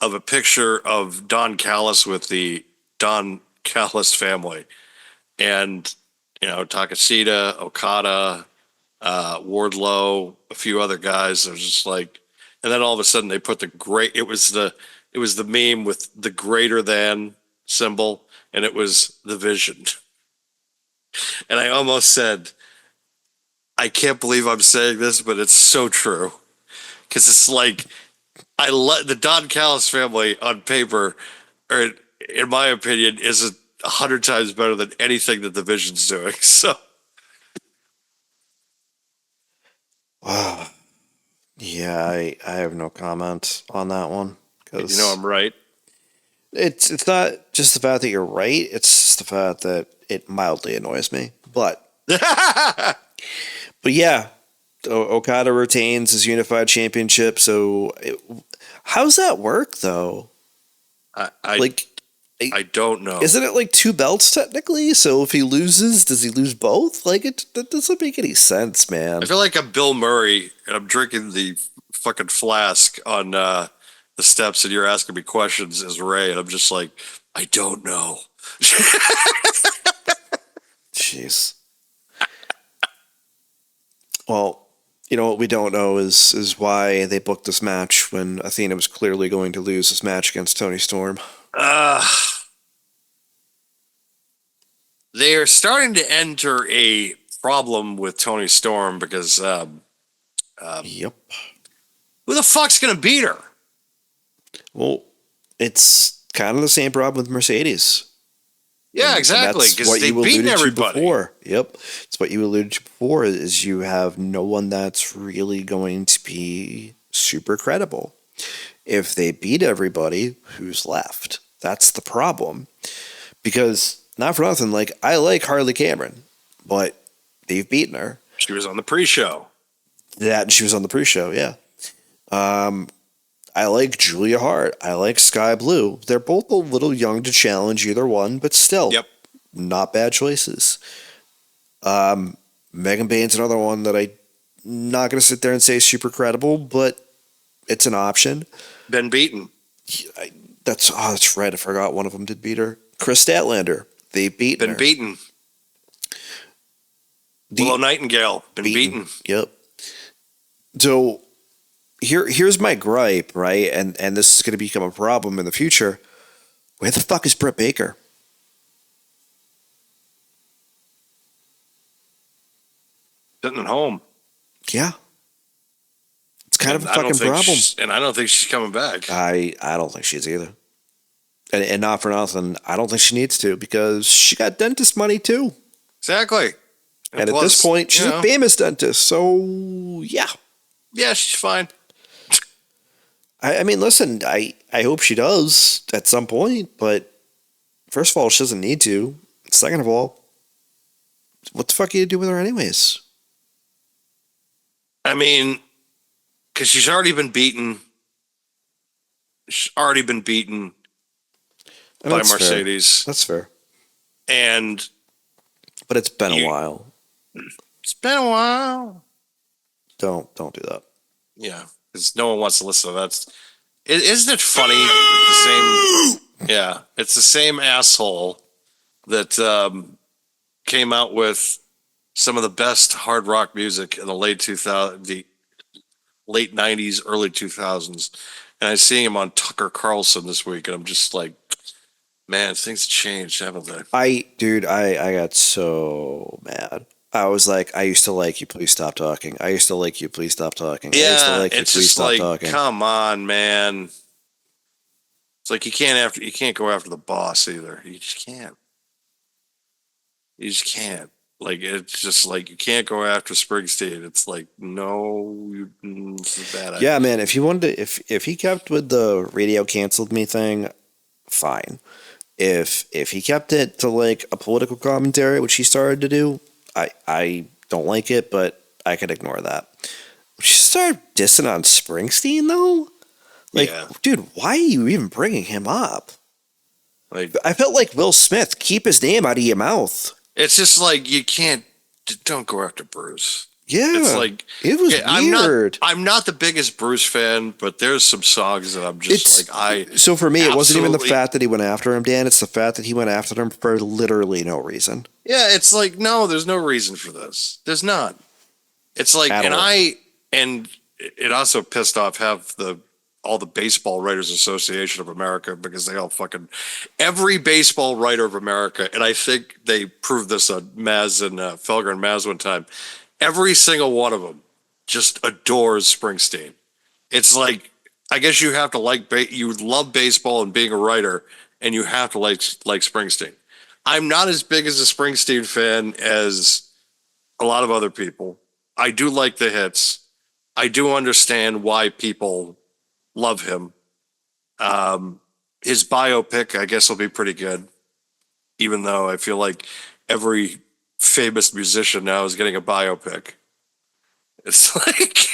of a picture of Don Callis with the Don Callis family. And, Takashita, Okada, Wardlow, a few other guys. It was just like, and then all of a sudden they put it was the meme with the greater than symbol, and it was the Vision. And I almost said, I can't believe I'm saying this, but it's so true. Because it's like, the Don Callis family on paper, or in my opinion, is 100 times better than anything that the Vision's doing. So, Wow. Yeah, I have no comment on that one. Cause I'm right. It's not just the fact that you're right. It's just the fact that it mildly annoys me. But yeah, Okada retains his unified championship. So how's that work though? I don't know. Isn't it like 2 belts technically? So if he loses, does he lose both? Like that doesn't make any sense, man. I feel like I'm Bill Murray and I'm drinking the fucking flask on the steps, and you're asking me questions as Ray, and I'm just like, I don't know. Jeez. Well, what we don't know is why they booked this match when Athena was clearly going to lose this match against Toni Storm. They are starting to enter a problem with Toni Storm because Yep. who the fuck's gonna beat her? Well, it's kind of the same problem with Mercedes. Yeah, exactly. Because they've beaten everybody. Before. Yep. It's what you alluded to before is you have no one that's really going to be super credible. If they beat everybody, who's left? That's the problem. Because, not for nothing, I like Harley Cameron, but they've beaten her. She was on the pre-show. And she was on the pre-show, yeah. I like Julia Hart. I like Sky Blue. They're both a little young to challenge either one, but still, Yep. Not bad choices. Megan Bain's another one that I'm not going to sit there and say is super credible, but it's an option. Been beaten. That's right. I forgot one of them did beat her. Chris Statlander. They beaten her. Been beaten. Willow Nightingale. Been beaten. Yep. So here's my gripe, right? And this is going to become a problem in the future. Where the fuck is Britt Baker? Sitting at home. Yeah. It's kind of a fucking problem. And I don't think she's coming back. I don't think she is either. And not for nothing, I don't think she needs to because she got dentist money too. Exactly. And plus, at this point, she's a famous dentist. So, yeah. Yeah, she's fine. I mean, listen, I hope she does at some point, but first of all, she doesn't need to. Second of all, what the fuck are you do with her anyways? I mean, because she's already been beaten. She's already been beaten by Mercedes. Fair. That's fair. But it's been a while. It's been a while. Don't do that. Yeah, because no one wants to listen to that. Isn't it funny that the same? Yeah, it's the same asshole that came out with some of the best hard rock music in the late '90s, early 2000s, and I see him on Tucker Carlson this week, and I'm just like, man, things changed, haven't they? I got so mad. I was like, I used to like you, please stop talking. I used to like you, please stop talking. I used to Yeah, like you, it's please just stop like, talking. come on, man. It's like you can't go after the boss either. You just can't. You just can't. Like it's just like you can't go after Springsteen. It's like no, it's a bad idea. Yeah, man, if he wanted to, if he kept with the radio canceled me thing, fine. If he kept it to like a political commentary, which he started to do, I don't like it, but I could ignore that. She started dissing on Springsteen though. Like, Yeah. dude, why are you even bringing him up? Like I felt like Will Smith. Keep his name out of your mouth. it's just like you can't. Don't go after Bruce. Yeah, It's like it was weird. I'm not the biggest Bruce fan, but there's some songs that I'm just So for me, it wasn't even the absolutely- fact that he went after him, Dan. It's the fact that he went after him for literally no reason. Yeah, it's like no, there's no reason for this. There's not. It's like, At all. and it also pissed off all the Baseball Writers Association of America because they all fucking every baseball writer of America, and I think they proved this on Maz and Felger and Maz one time. Every single one of them just adores Springsteen. It's like I guess you have to you love baseball and being a writer, and you have to like Springsteen. I'm not as big as a Springsteen fan as a lot of other people. I do like the hits. I do understand why people love him. His biopic, I guess, will be pretty good, even though I feel like every famous musician now is getting a biopic. It's like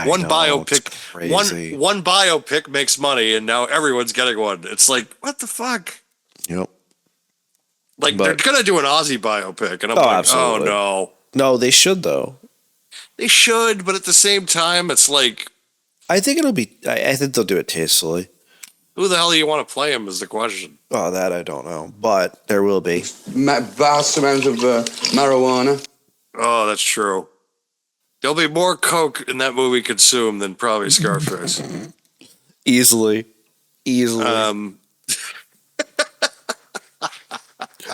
one biopic, one biopic makes money, and now everyone's getting one. It's like, what the fuck? Yep. Like they're gonna do an Aussie biopic, and I'm Oh, like, absolutely. oh no, No, they should though. they should, but at the same time, it's like, I think it'll be. I think they'll do it tastefully. who the hell do you want to play him? Is the question. Oh, that I don't know, but there will be. Vast amounts of marijuana. Oh, that's true. There'll be more coke in that movie consumed than probably Scarface. Easily.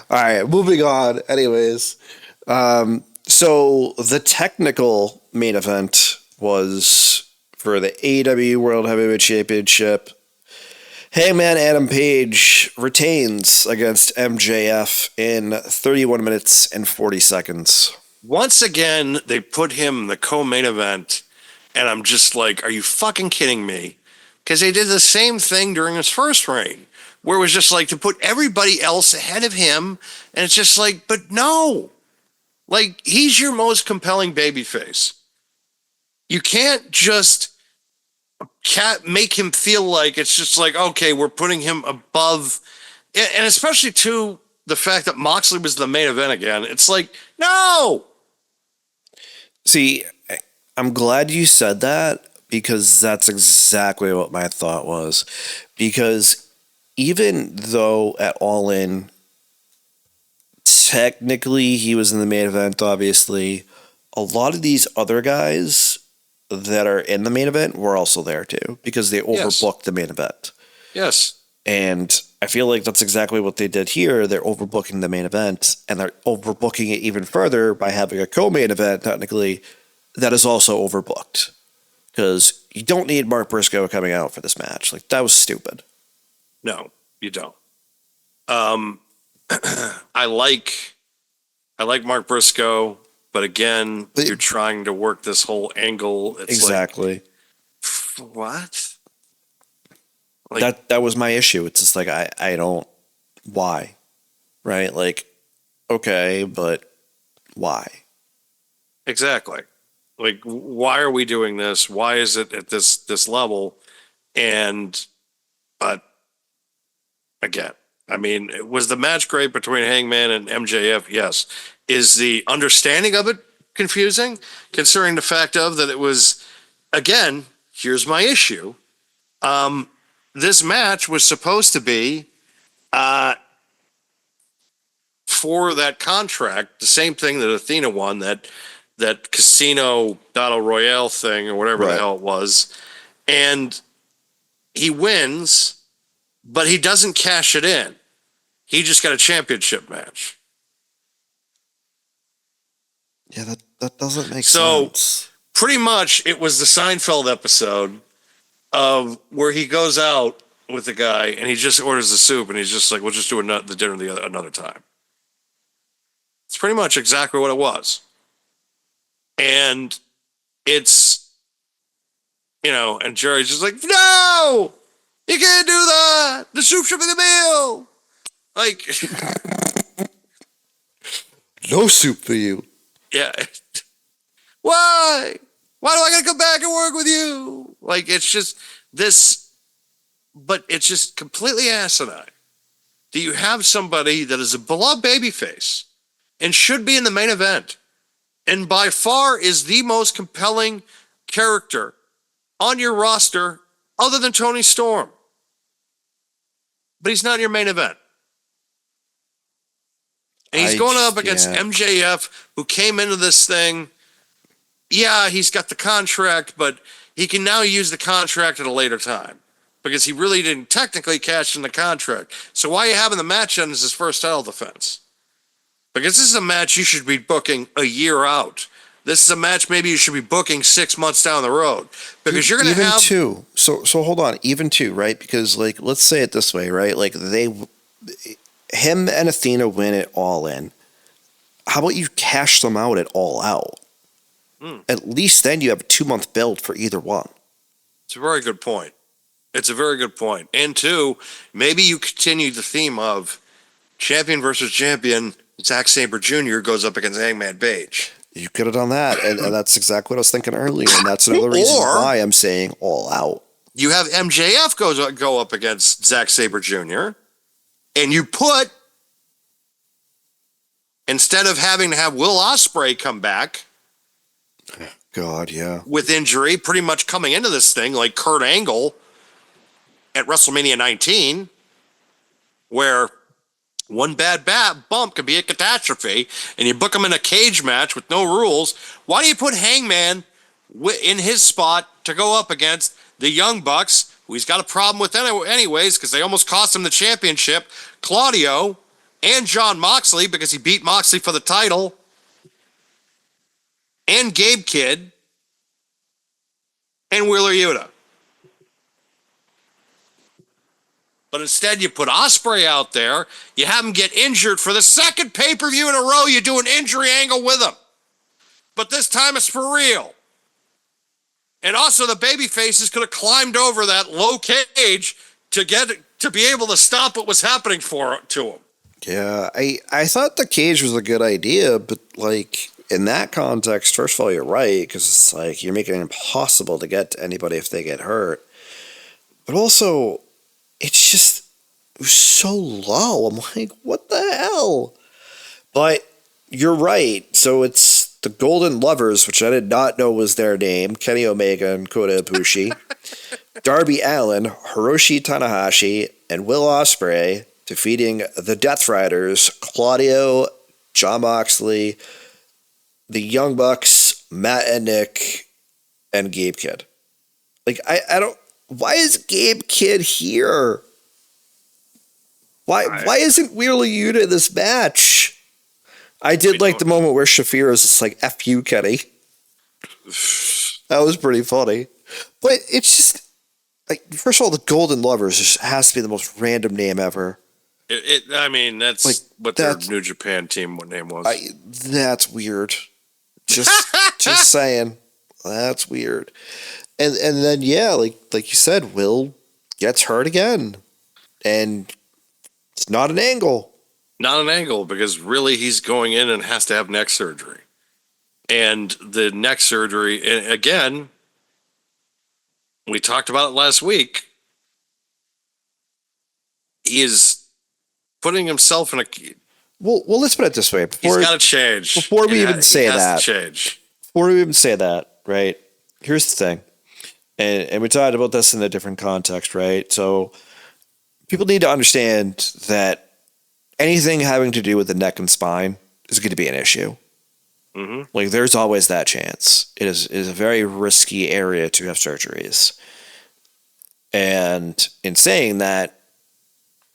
All right, moving on. Anyways, so the technical main event was for the AEW World Heavyweight Championship. Hangman Adam Page retains against MJF in 31 minutes and 40 seconds. Once again, they put him in the co-main event, and I'm just like, are you fucking kidding me? Because they did the same thing during his first reign, where it was just like to put everybody else ahead of him, and it's just like, but no. Like, he's your most compelling babyface. You can't just make him feel like it's just like, okay, we're putting him above, and especially too, the fact that Moxley was the main event again. It's like, no. See, I'm glad you said that because that's exactly what my thought was. Because even though at All In, technically he was in the main event, obviously, a lot of these other guys that are in the main event were also there too because they overbooked the main event. Yes. And I feel like that's exactly what they did here. They're overbooking the main event, and they're overbooking it even further by having a co-main event, technically, that is also overbooked. Because you don't need Mark Briscoe coming out for this match. Like, that was stupid. No, you don't. I like Mark Briscoe, but again, you're trying to work this whole angle. It's exactly. Like, what? Like, that was my issue. It's just like, I don't, why? Right? Like, okay, but why? exactly. Like, why are we doing this? Why is it at this level? And, but again, I mean, was the match great between Hangman and MJF? Yes. Is the understanding of it confusing, considering the fact of that it was, again, here's my issue. This match was supposed to be for that contract, the same thing that Athena won, that casino battle royale thing or whatever the Right. hell it was. And he wins, but he doesn't cash it in. He just got a championship match. Yeah, that doesn't make So- sense. Pretty much it was the Seinfeld episode of where he goes out with the guy and he just orders the soup and he's just like, we'll just do the dinner another time. It's pretty much exactly what it was. And it's, and Jerry's just like, no, you can't do that. The soup should be the meal. Like, No soup for you. yeah. Why? Why do I gotta come back and work with you? Like, it's just this, but it's just completely asinine. Do you have somebody that is a beloved babyface and should be in the main event, and by far is the most compelling character on your roster other than Tony Storm, but he's not in your main event? And he's going up against MJF, who came into this thing. Yeah, he's got the contract, but he can now use the contract at a later time because he really didn't technically cash in the contract. So why are you having the match on as his first title defense? Because this is a match you should be booking a year out. This is a match maybe you should be booking 6 months down the road because you're going to have two. So hold on, even two, right? Because like, let's say it this way, right? Like him and Athena win it all in. How about you cash them out at all out? At least then you have a 2-month build for either one. It's a very good point. It's a very good point. And two, maybe you continue the theme of champion versus champion. Zack Sabre Jr. goes up against Hangman Page. You could have done that, and that's exactly what I was thinking earlier, and that's another reason why I'm saying all out. You have MJF go up against Zack Sabre Jr. And you put, instead of having to have Will Ospreay come back God, yeah. with injury, pretty much coming into this thing like Kurt Angle at WrestleMania 19, where one bad bump could be a catastrophe, and you book him in a cage match with no rules. Why do you put Hangman in his spot to go up against the Young Bucks, who he's got a problem with anyways because they almost cost him the championship, Claudio, and John Moxley because he beat Moxley for the title, and Gabe Kidd, and Wheeler Yuta? But instead, you put Ospreay out there. You have him get injured for the second pay-per-view in a row. You do an injury angle with him. But this time it's for real. And also, the baby faces could have climbed over that low cage to be able to stop what was happening to him. Yeah, I thought the cage was a good idea, but like in that context, first of all, you're right, because it's like you're making it impossible to get to anybody if they get hurt. But also, it was so low. I'm like, what the hell? But you're right. So it's the Golden Lovers, which I did not know was their name, Kenny Omega and Kota Ibushi, Darby Allin, Hiroshi Tanahashi, and Will Ospreay, defeating the Death Riders, Claudio, John Moxley, the Young Bucks, Matt and Nick, and Gabe Kidd. Like, I don't... Why is Gabe Kidd here? Why isn't Wheeler Yuta in this match? I did like the moment where Shafir is just like, F you, Kenny. That was pretty funny. But it's just, like, first of all, the Golden Lovers just has to be the most random name ever. I mean, that's Like, what their New Japan team name was. That's weird. Just saying. That's weird. And then, yeah, like you said, Will gets hurt again. And it's not an angle. Not an angle, because really he's going in and has to have neck surgery. And the neck surgery, and again, we talked about it last week, he is putting himself in Well, let's put it this way. He's got to change. Before we even say he has that, to change. before we even say that, right? Here's the thing, and we talked about this in a different context, right? So people need to understand that anything having to do with the neck and spine is going to be an issue. Mm-hmm. Like, there's always that chance. It is a very risky area to have surgeries. And in saying that,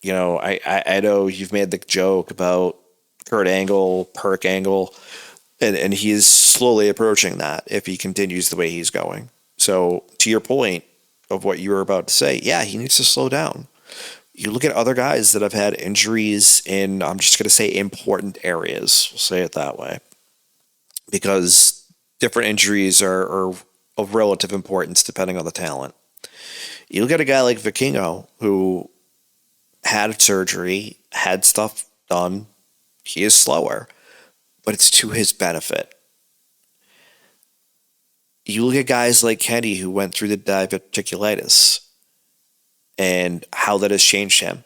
you know, I know you've made the joke about Kurt Angle, Perk Angle, and he is slowly approaching that if he continues the way he's going. So to your point of what you were about to say, yeah, he needs to slow down. You look at other guys that have had injuries in, I'm just going to say, important areas. We'll say it that way. Because different injuries are of relative importance depending on the talent. You look at a guy like Vikingo, who had surgery, had stuff done. He is slower, but it's to his benefit. You look at guys like Kenny, who went through the diverticulitis, and how that has changed him.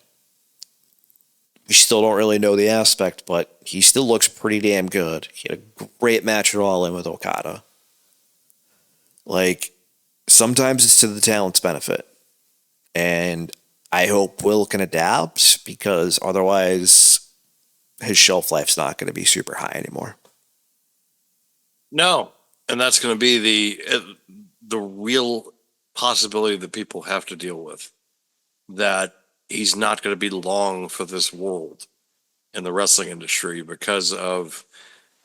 We still don't really know the aspect, but he still looks pretty damn good. He had a great match at All In with Okada. Like, sometimes it's to the talent's benefit. And I hope Will can adapt, because otherwise his shelf life's not going to be super high anymore. No, and that's going to be the real possibility that people have to deal with. That he's not going to be long for this world in the wrestling industry because of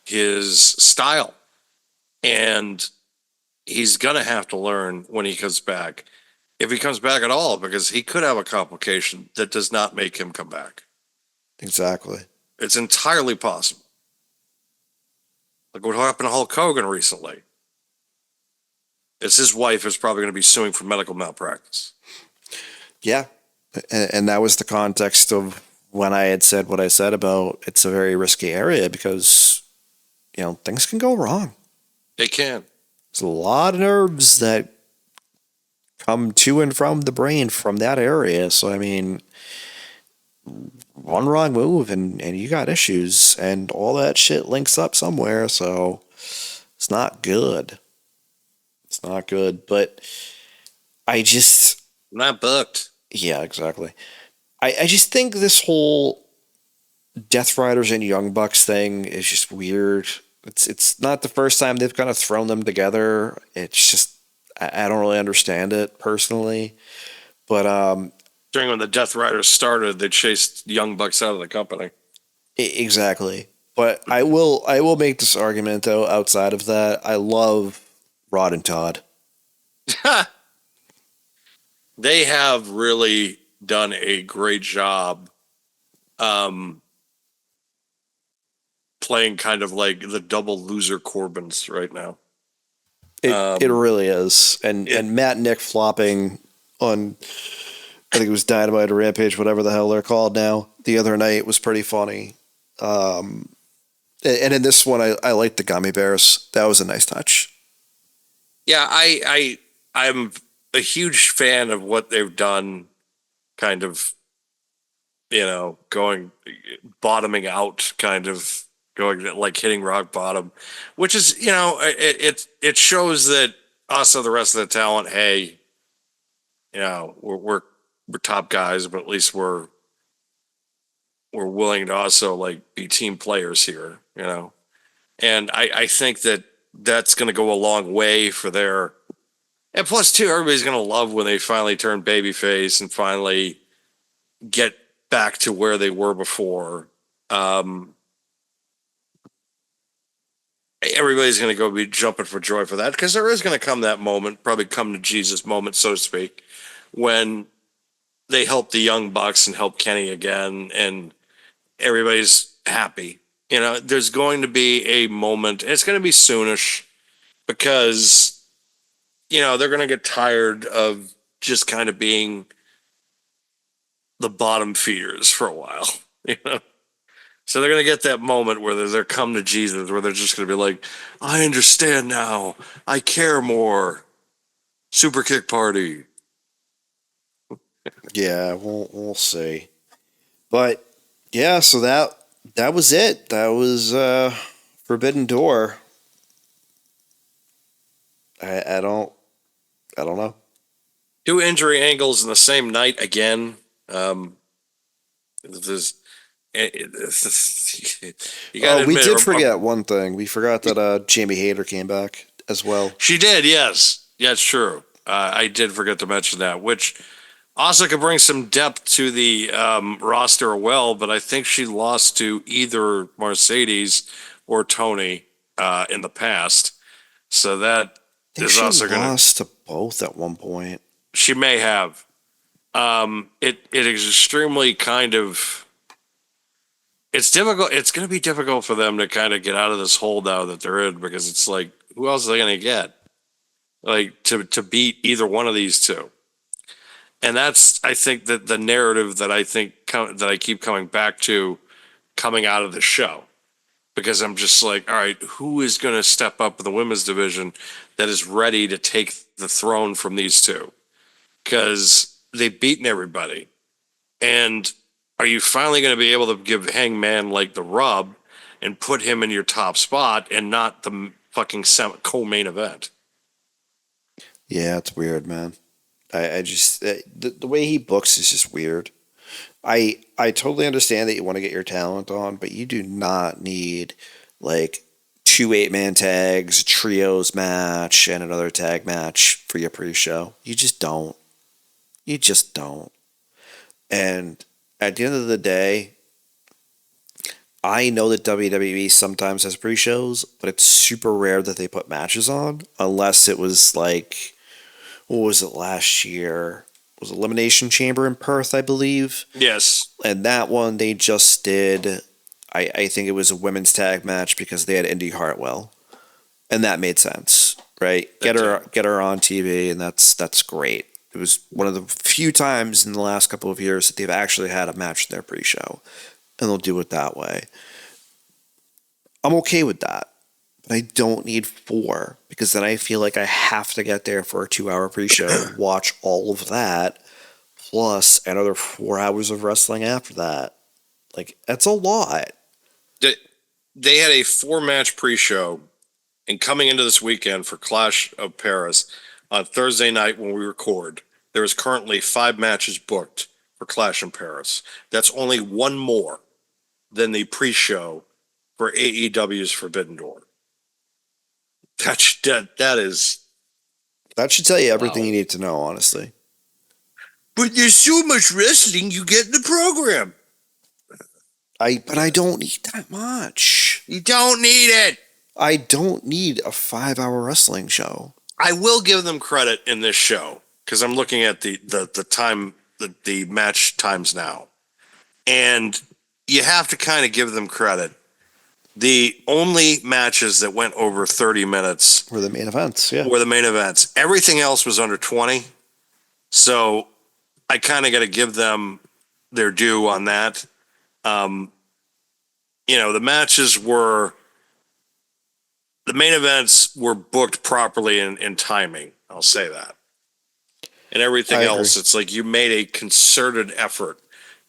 his style, and he's going to have to learn when he comes back, if he comes back at all, because he could have a complication that does not make him come back. Exactly. It's entirely possible. Like what happened to Hulk Hogan recently. It's his wife is probably going to be suing for medical malpractice. Yeah. And that was the context of when I had said what I said about it's a very risky area, because, you know, things can go wrong. They can. There's a lot of nerves that come to and from the brain from that area. So, I mean, one wrong move and you got issues, and all that shit links up somewhere. So it's not good. It's not good. But I just... Not booked. Yeah, exactly. I just think this whole Death Riders and Young Bucks thing is just weird. It's not the first time they've kind of thrown them together. It's just, I don't really understand it personally. But during when the Death Riders started, they chased Young Bucks out of the company. Exactly. But I will make this argument though. Outside of that, I love Rod and Todd. They have really done a great job playing kind of like the double loser Corbins right now. It really is. And Matt and Nick flopping on, I think it was Dynamite or Rampage, whatever the hell they're called now, the other night was pretty funny. And in this one, I liked the gummy bears. That was a nice touch. Yeah, I'm a huge fan of what they've done, kind of, you know, going bottoming out, kind of going like hitting rock bottom, which is, you know, it shows that us and the rest of the talent, hey, you know, we're top guys, but at least we're willing to also like be team players here, you know. And I think that that's going to go a long way for their. And plus, too, everybody's going to love when they finally turn babyface and finally get back to where they were before. Everybody's going to go be jumping for joy for that, because there is going to come that moment, probably come to Jesus moment, so to speak, when they help the Young Bucks and help Kenny again, and everybody's happy. You know, there's going to be a moment. It's going to be soonish, because you know, they're going to get tired of just kind of being the bottom feeders for a while, you know? So they're going to get that moment where they're come to Jesus, where they're just going to be like, I understand now. I care more. Super kick party. Yeah, we'll see. But yeah, so that that was it. That was Forbidden Door. I don't know. 2 injury angles in the same night again. This, you got to We admit, did forget one thing. We forgot that Jamie Hayter came back as well. she did. Yes, yeah, it's true. I did forget to mention that, which also could bring some depth to the roster well. But I think she lost to either Mercedes or Tony in the past, so that I think is she also going to. lost to both at one point. She may have. It is extremely kind of. It's difficult. It's going to be difficult for them to kind of get out of this hole now that they're in, because it's like, who else are they going to get? Like to beat either one of these two, and that's, I think, that the narrative that that I keep coming back to, coming out of the show, because I'm just like, all right, who is going to step up in the women's division that is ready to take the throne from these two? Because they've beaten everybody. And are you finally going to be able to give Hangman like the rub and put him in your top spot and not the fucking co-main event? Yeah, it's weird, man. I just the way he books is just weird. I totally understand that you want to get your talent on, but you do not need like 2 8-man tags, a trios match, and another tag match for your pre-show. You just don't. You just don't. And at the end of the day, I know that WWE sometimes has pre-shows, but it's super rare that they put matches on, unless it was like, what was it last year? It was Elimination Chamber in Perth, I believe. Yes. And that one they just did, I think it was a women's tag match because they had Indy Hartwell. And that made sense, right? Get her on TV, and that's great. It was one of the few times in the last couple of years that they've actually had a match in their pre-show, and they'll do it that way. I'm okay with that, but I don't need 4, because then I feel like I have to get there for a 2-hour pre-show, watch all of that, plus another 4 hours of wrestling after that. Like, that's a lot. They had a 4-match pre-show, and coming into this weekend for Clash of Paris on Thursday night when we record, there is currently 5 matches booked for Clash in Paris. That's only one more than the pre-show for AEW's Forbidden Door. That is. That should tell you everything Wow. you need to know, honestly. But there's so much wrestling you get in the program. But I don't need that much. You don't need it. I don't need a 5-hour wrestling show. I will give them credit in this show, because I'm looking at the time, the match times now, and you have to kind of give them credit. The only matches that went over 30 minutes Were the main events, yeah. were the main events. Everything else was under 20. So I kind of got to give them their due on that. The matches were, the main events were booked properly in timing. I'll say that. And everything I else, agree. it's like you made a concerted effort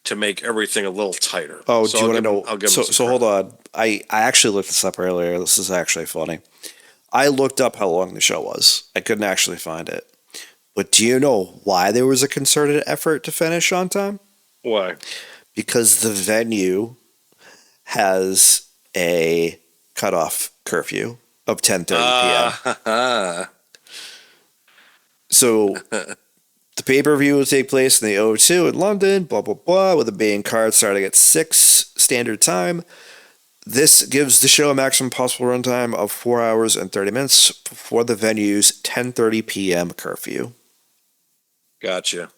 to make everything a little tighter. Oh, So do you want to I'll know? give them some So hold credit. on. I actually looked this up earlier. This is actually funny. I looked up how long the show was. I couldn't actually find it. But do you know why there was a concerted effort to finish on time? Why? Because the venue has a cutoff curfew of 10:30 p.m. So the pay-per-view will take place in the O2 in London, blah, blah, blah, with the main card starting at 6 standard time. This gives the show a maximum possible runtime of 4 hours and 30 minutes before the venue's 10:30 p.m. curfew. Gotcha.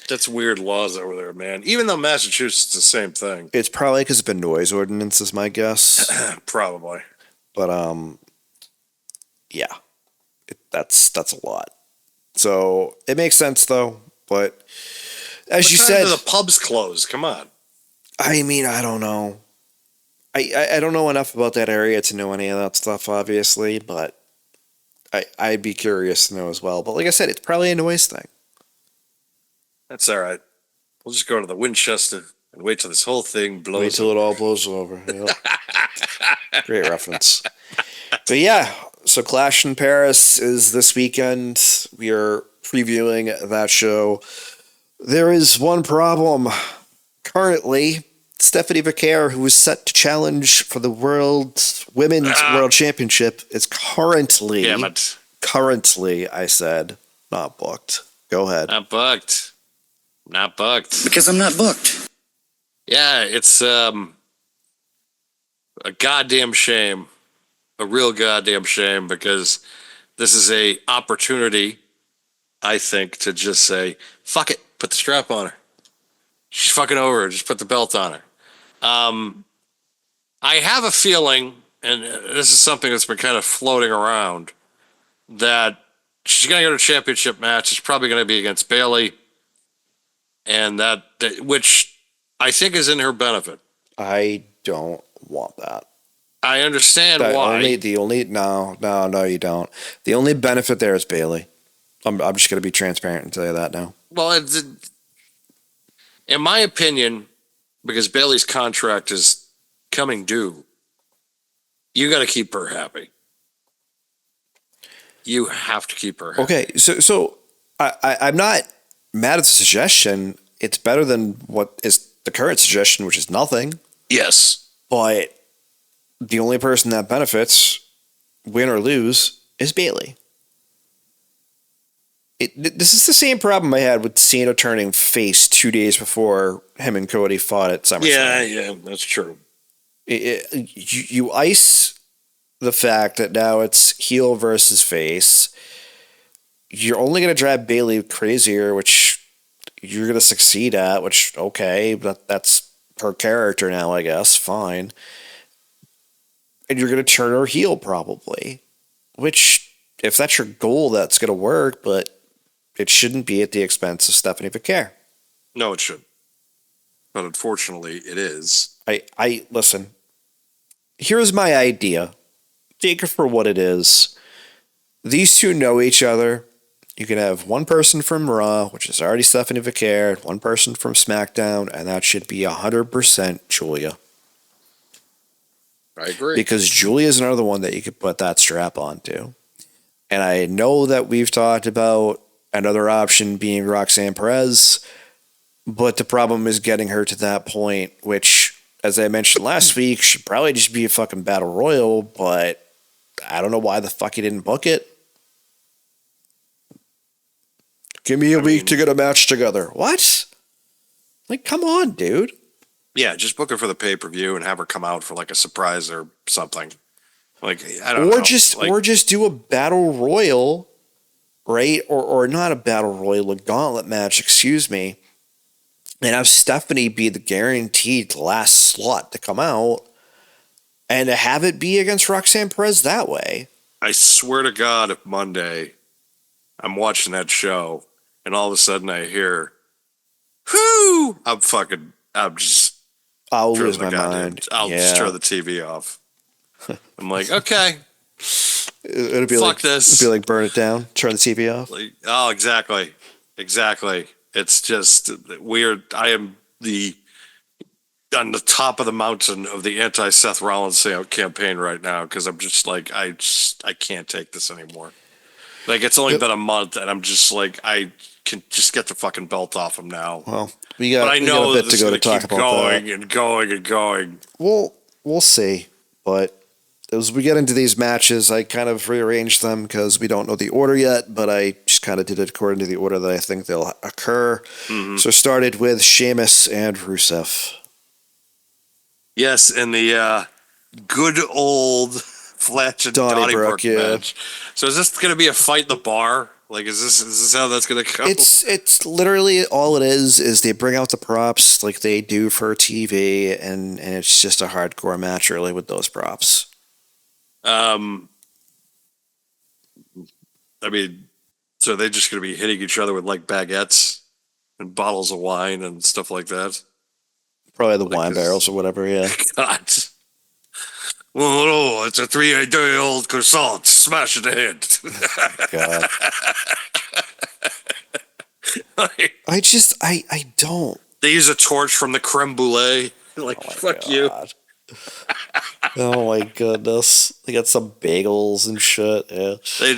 That's weird laws over there, man. Even though Massachusetts is the same thing. It's probably because of a noise ordinance, is my guess. Probably. But yeah, that's a lot. So it makes sense though. But as What you time said, do the pubs close? Come on. I mean, I don't know. I don't know enough about that area to know any of that stuff, obviously. But I'd be curious to know as well. But like I said, it's probably a noise thing. That's all right. We'll just go to the Winchester and wait till this whole thing blows. Wait till it all blows over. Yep. Great reference. But yeah, so Clash in Paris is this weekend. We are previewing that show. There is one problem. Currently, Stephanie Vaquer, who is set to challenge for the Women's World Championship, is currently, Damn it. I said, not booked. Go ahead. Not booked. Not booked. Because I'm not booked. Yeah, it's a goddamn shame. A real goddamn shame, because this is a opportunity, I think, to just say, fuck it, put the strap on her. She's fucking over her. Just put the belt on her. I have a feeling, and this is something that's been kind of floating around, that she's going to go to a championship match. It's probably going to be against Bayley, and which I think is in her benefit. I don't want that. I understand why. No, you don't. The only benefit there is Bayley. I'm just going to be transparent and tell you that now. Well, in my opinion, because Bayley's contract is coming due, you got to keep her happy. You have to keep her happy. Okay, so I'm not mad at the suggestion. It's better than what is the current suggestion, which is nothing. Yes. But the only person that benefits, win or lose, is Bayley. This is the same problem I had with Cena turning face 2 days before him and Cody fought at SummerSlam. Yeah, that's true. You ice the fact that now it's heel versus face. You're only going to drive Bayley crazier, which you're going to succeed at, which, okay, but that's her character now, I guess. Fine. And you're going to turn her heel probably, which, if that's your goal, that's going to work, but it shouldn't be at the expense of Stephanie Vaquer. No, it shouldn't. But unfortunately, it is. I listen. Here's my idea. Take it for what it is. These two know each other. You can have one person from Raw, which is already Stephanie Vaquer, one person from SmackDown, and that should be 100% Julia. I agree. Because Julia is another one that you could put that strap on to. And I know that we've talked about another option being Roxanne Perez, but the problem is getting her to that point, which, as I mentioned last week, should probably just be a fucking battle royal, but I don't know why the fuck you didn't book it. Give me a week to get a match together. What? Like, come on, dude. Yeah, just book her for the pay-per-view and have her come out for like a surprise or something. Like, I don't know. Or just do a battle royal, right? Or not a battle royal, a gauntlet match, excuse me. And have Stephanie be the guaranteed last slot to come out, and to have it be against Roxanne Perez that way. I swear to God, if Monday I'm watching that show and all of a sudden I hear, whoo, I'll lose my mind. I'll just turn the TV off. I'm like, okay. It'll be fuck this. It'll be like burn it down, turn the TV off. Like, oh, exactly. It's just weird. I am on the top of the mountain of the anti-Seth Rollins campaign right now, because I'm just like, I can't take this anymore. Like, it's only been a month, and I'm just like, I can just get the fucking belt off him now. Well, we got a bit to go to talk about going that. and going and going. We'll see, but as we get into these matches, I kind of rearranged them because we don't know the order yet, but I just kind of did it according to the order that I think they'll occur. Mm-hmm. So started with Sheamus and Rusev. Yes, and the good old Fletch and Donnybrook match. So is this going to be a fight in the bar? Like, is this how that's going to go? It's literally all it is they bring out the props like they do for TV, and it's just a hardcore match really with those props. I mean, so they're just going to be hitting each other with like baguettes and bottles of wine and stuff like that. Probably the wine barrels or whatever, yeah. God. Well, no, it's a 3-day-old croissant. Smash in the head. God. I don't They use a torch from the creme brulee. Like, fuck you. God. Oh my goodness. They got some bagels and shit. Yeah. They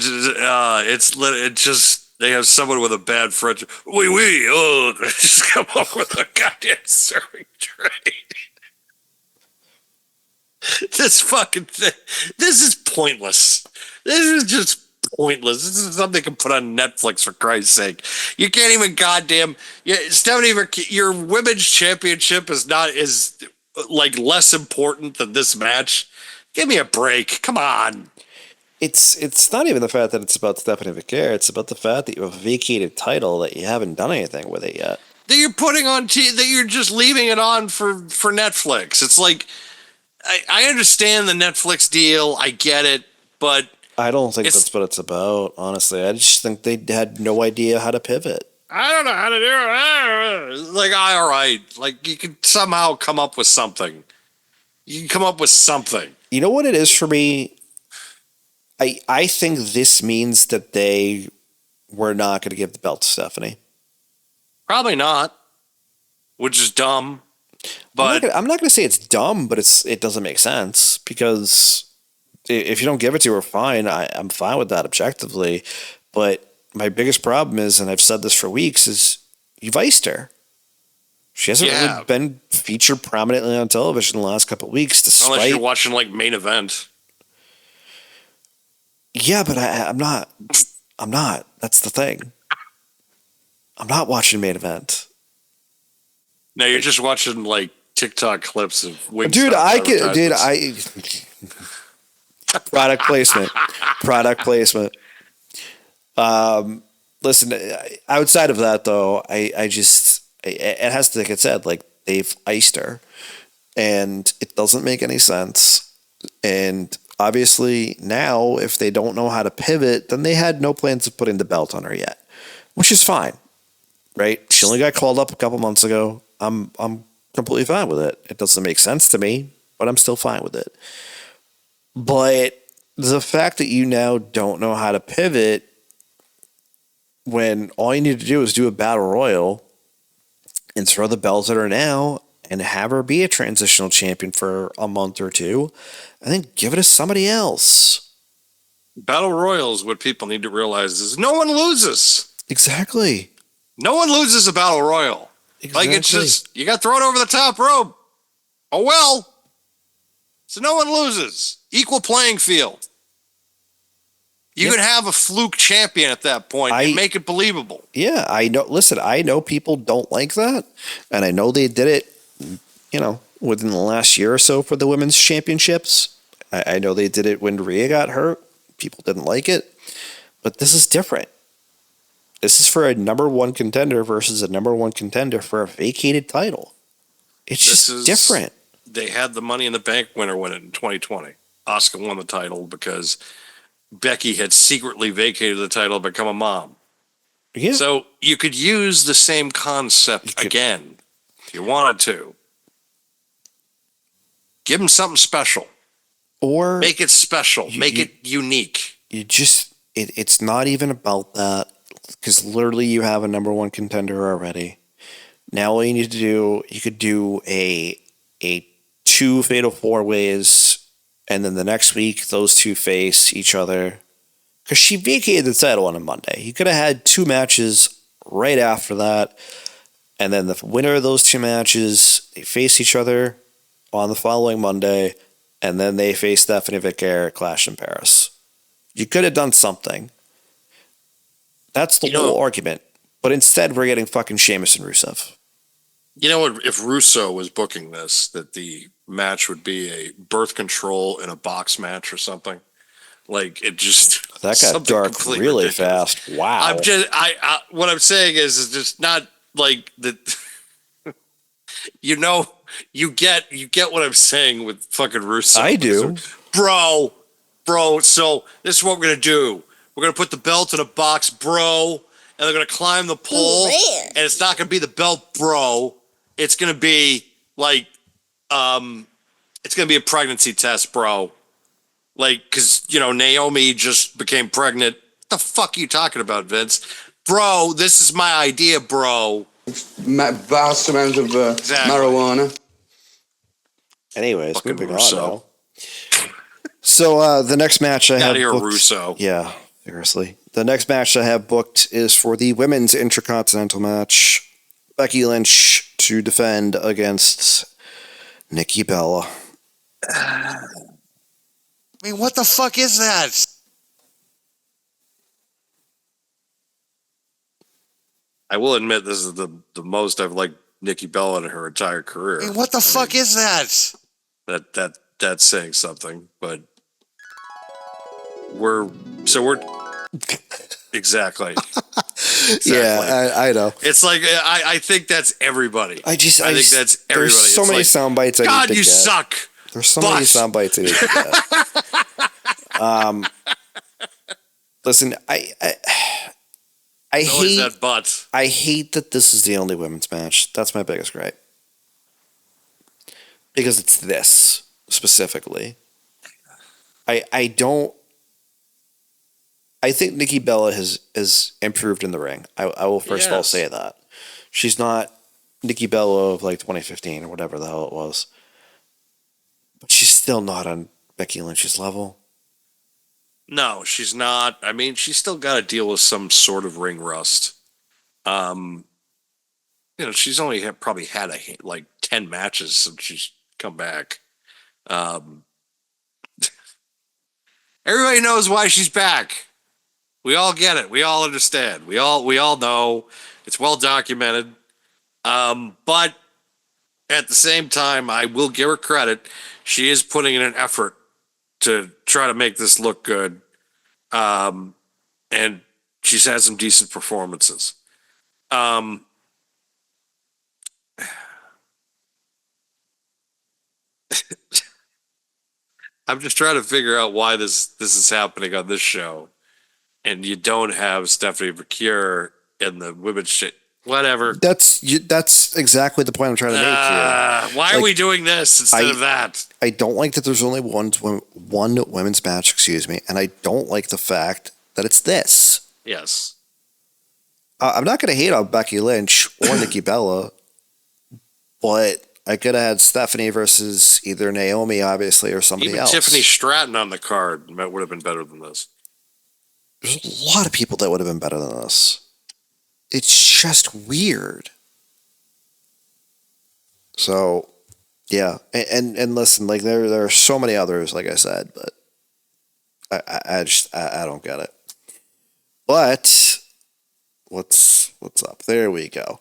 they have someone with a bad French. Oh, they just come up with a goddamn serving tray. This fucking thing. This is pointless. This is just pointless. This is something you can put on Netflix, for Christ's sake. You can't even goddamn. Stephanie, your women's championship is like less important than this match. Give me a break. Come on. It's not even the fact that it's about Stephanie Vicaire. It's about the fact that you have a vacated title that you haven't done anything with it yet. That you're putting on that you're just leaving it on for Netflix. It's like I understand the Netflix deal. I get it, but I don't think that's what it's about, honestly. I just think they had no idea how to pivot. I don't know how to do it. Like, all right. Like, you could somehow come up with something. You can come up with something. You know what it is for me? I think this means that they were not going to give the belt to Stephanie. Probably not, which is dumb. But I'm not going to say it's dumb, but it doesn't make sense, because if you don't give it to her, fine. I'm fine with that objectively. But my biggest problem is, and I've said this for weeks, is you've iced her. She hasn't really been featured prominently on television the last couple of weeks, despite... Unless you're watching, like, Main Event. Yeah, but I'm not. I'm not. That's the thing. I'm not watching Main Event. No, you're just watching, like, TikTok clips of Wingstop. Product placement. Product placement. Listen, outside of that, though, it has to, like I said, like, they've iced her, and it doesn't make any sense. And obviously now, if they don't know how to pivot, then they had no plans of putting the belt on her yet, which is fine, right? She only got called up a couple months ago. I'm completely fine with it. It doesn't make sense to me, but I'm still fine with it. But the fact that you now don't know how to pivot when all you need to do is do a battle royal and throw the belt at her now and have her be a transitional champion for a month or two, and then give it to somebody else. Battle Royals, what people need to realize is no one loses. Exactly. No one loses a Battle Royal. Exactly. Like, it's just, you got thrown over the top rope. Oh, well. So no one loses. Equal playing field. You can have a fluke champion at that point and make it believable. Yeah, I know. Listen, I know people don't like that, and I know they did it, within the last year or so for the women's championships. I know they did it when Rhea got hurt. People didn't like it, but this is different. This is for a number one contender versus a number one contender for a vacated title. It's just different. They had the Money in the Bank winner win it in 2020. Asuka won the title because Becky had secretly vacated the title to become a mom. Yeah. So you could use the same concept again if you wanted to. Give them something special. Or make it special. Make it unique. It's not even about that, because literally you have a number one contender already. Now all you need to do, you could do a 2 fatal 4-ways, and then the next week those two face each other. Because she vacated the title on a Monday. You could have had 2 matches right after that, and then the winner of those 2 matches, they face each other on the following Monday, and then they face Stephanie Vicaire at Clash in Paris. You could have done something. That's the whole argument. But instead, we're getting fucking Sheamus and Rusev. You know what? If Russo was booking this, that the match would be a birth control in a box match or something. Like, it just... That got dark really fast. Wow. What I'm saying is it's just not like that... You get what I'm saying with fucking Russo. I do. Bro, so this is what we're going to do. We're going to put the belt in a box, bro, and they're going to climb the pole, and it's not going to be the belt, bro. It's going to be like, it's going to be a pregnancy test, bro. Like, because, Naomi just became pregnant. What the fuck are you talking about, Vince? Bro, this is my idea, bro. Vast amount of marijuana. Anyways, Fucking moving Russo. on now. So the next match I Get have out of here, booked, Russo. Yeah, seriously. The next match I have booked is for the women's intercontinental match. Becky Lynch to defend against Nikki Bella. I mean, what the fuck is that? I will admit this is the most I've liked Nikki Bella in her entire career. I mean, what the fuck is that? That's saying something, but we're exactly. Yeah, I know. It's like I think that's everybody. I think that's everybody. There's so many sound bites I God, need to you get. suck. There's so many sound bites I need to get. Listen, I hate that butt. I hate that this is the only women's match. That's my biggest gripe. Because it's this specifically. I think Nikki Bella has improved in the ring. I will first of all say that. She's not Nikki Bella of like 2015 or whatever the hell it was. But she's still not on Becky Lynch's level. No, she's not. I mean, she's still got to deal with some sort of ring rust. She's only probably had like 10 matches since she's come back. Everybody knows why she's back. We all get it. We all understand. We all know. It's well documented. But at the same time, I will give her credit. She is putting in an effort to try to make this look good. And she's had some decent performances. I'm just trying to figure out why this is happening on this show. And you don't have Stephanie McCure in the women's shit. Whatever. That's exactly the point I'm trying to make here. Why are we doing this instead of that? I don't like that there's only one women's match, and I don't like the fact that it's this. Yes. I'm not going to hate on Becky Lynch or Nikki Bella, but I could have had Stephanie versus either Naomi, obviously, or somebody else. Tiffany Stratton on the card would have been better than this. There's a lot of people that would have been better than this. It's just weird. So, yeah, and listen, like there are so many others, like I said, but I don't get it. But what's up? There we go.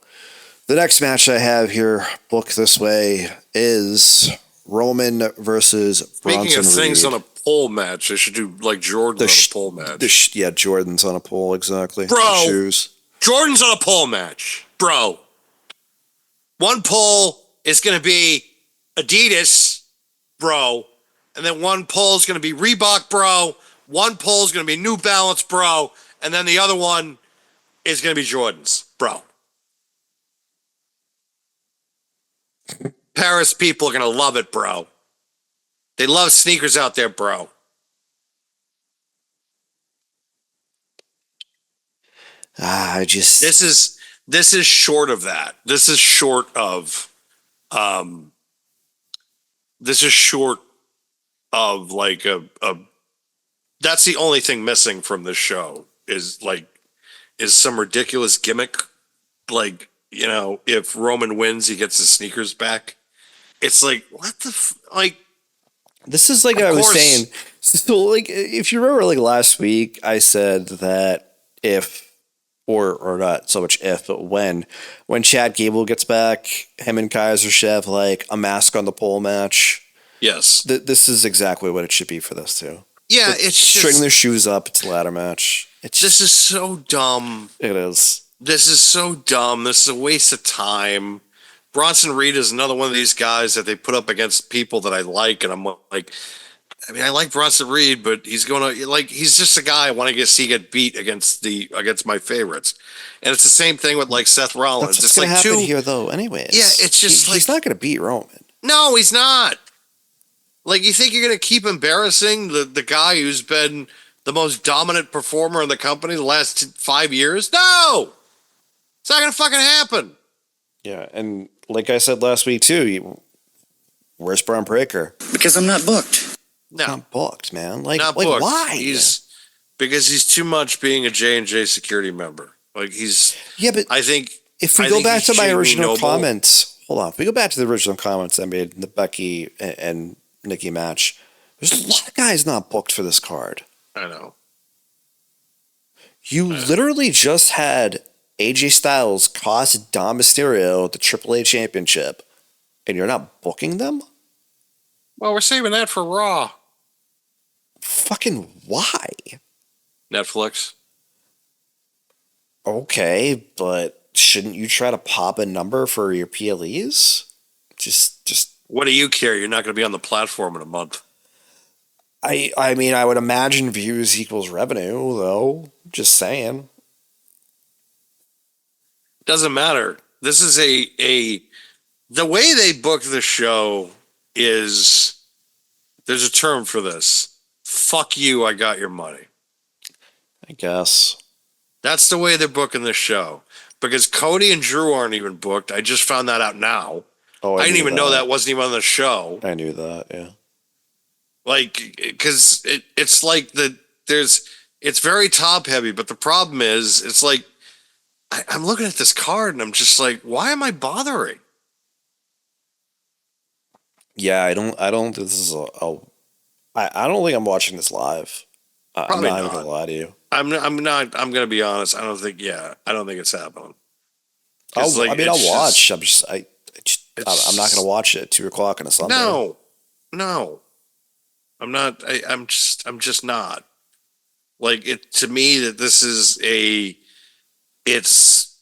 The next match I have here booked this way is Roman versus Bronson Reed. Speaking of things on a pole match, they should do like Jordan on a pole match. Jordan's on a pole, exactly. Bro, shoes. Jordan's on a pole match. Bro. One pole is going to be Adidas, bro. And then one pole is going to be Reebok, bro. One pole is going to be New Balance, bro. And then the other one is going to be Jordan's, bro. Paris people are going to love it, bro. They love sneakers out there, bro. This is short of that. This is short of like a that's the only thing missing from this show is some ridiculous gimmick. Like, if Roman wins, he gets his sneakers back. It's like, what the like. This is like I was saying. So, like, if you remember, like last week, I said that if, or not so much if, but when Chad Gable gets back, him and Kaiser should have like a mask on the pole match. Yes, this is exactly what it should be for this too. Yeah, it's string their shoes up. It's a ladder match. This is so dumb. It is. This is so dumb. This is a waste of time. Bronson Reed is another one of these guys that they put up against people that I like, and I'm like, I mean, I like Bronson Reed, but he's he's just a guy I want to see get beat against my favorites, and it's the same thing with like Seth Rollins. That's what's going to happen here, though. Anyways, yeah, it's just he's not going to beat Roman. No, he's not. Like, you think you're going to keep embarrassing the guy who's been the most dominant performer in the company the last 5 years? No, it's not going to fucking happen. Yeah, and like I said last week too, where's Braun Breaker? Because I'm not booked. No, Not booked, man. Like, not like booked. why? Because he's too much being a J&J security member. Like Yeah, but I think if we I go think back he's to my Jamie original Noble. comments, hold on. If we go back to the original comments I made in the Becky and Nikki match, there's a lot of guys not booked for this card. I know. You literally just had AJ Styles cost Dom Mysterio the AAA championship, and you're not booking them? Well, we're saving that for Raw. Fucking why? Netflix. Okay, but shouldn't you try to pop a number for your PLEs? Just. What do you care? You're not going to be on the platform in a month. I mean, I would imagine views equals revenue, though. Just saying. Doesn't matter. This is the way they book the show is there's a term for this. Fuck you, I got your money. I guess. That's the way they're booking the show. Because Cody and Drew aren't even booked. I just found that out now. Oh, I didn't even know that wasn't even on the show. I knew that, yeah. Like, because it's like it's very top heavy, but the problem is, it's like, I'm looking at this card and I'm just like, why am I bothering? Yeah, I don't. This is I don't think I'm watching this live. I'm Probably not even not. gonna lie to you. I'm not. I'm gonna be honest. I don't think it's happening. I'll watch. Just, I'm not gonna watch it at 2:00 on a Sunday. No. I'm not. I'm just not. Like it to me that this is it's.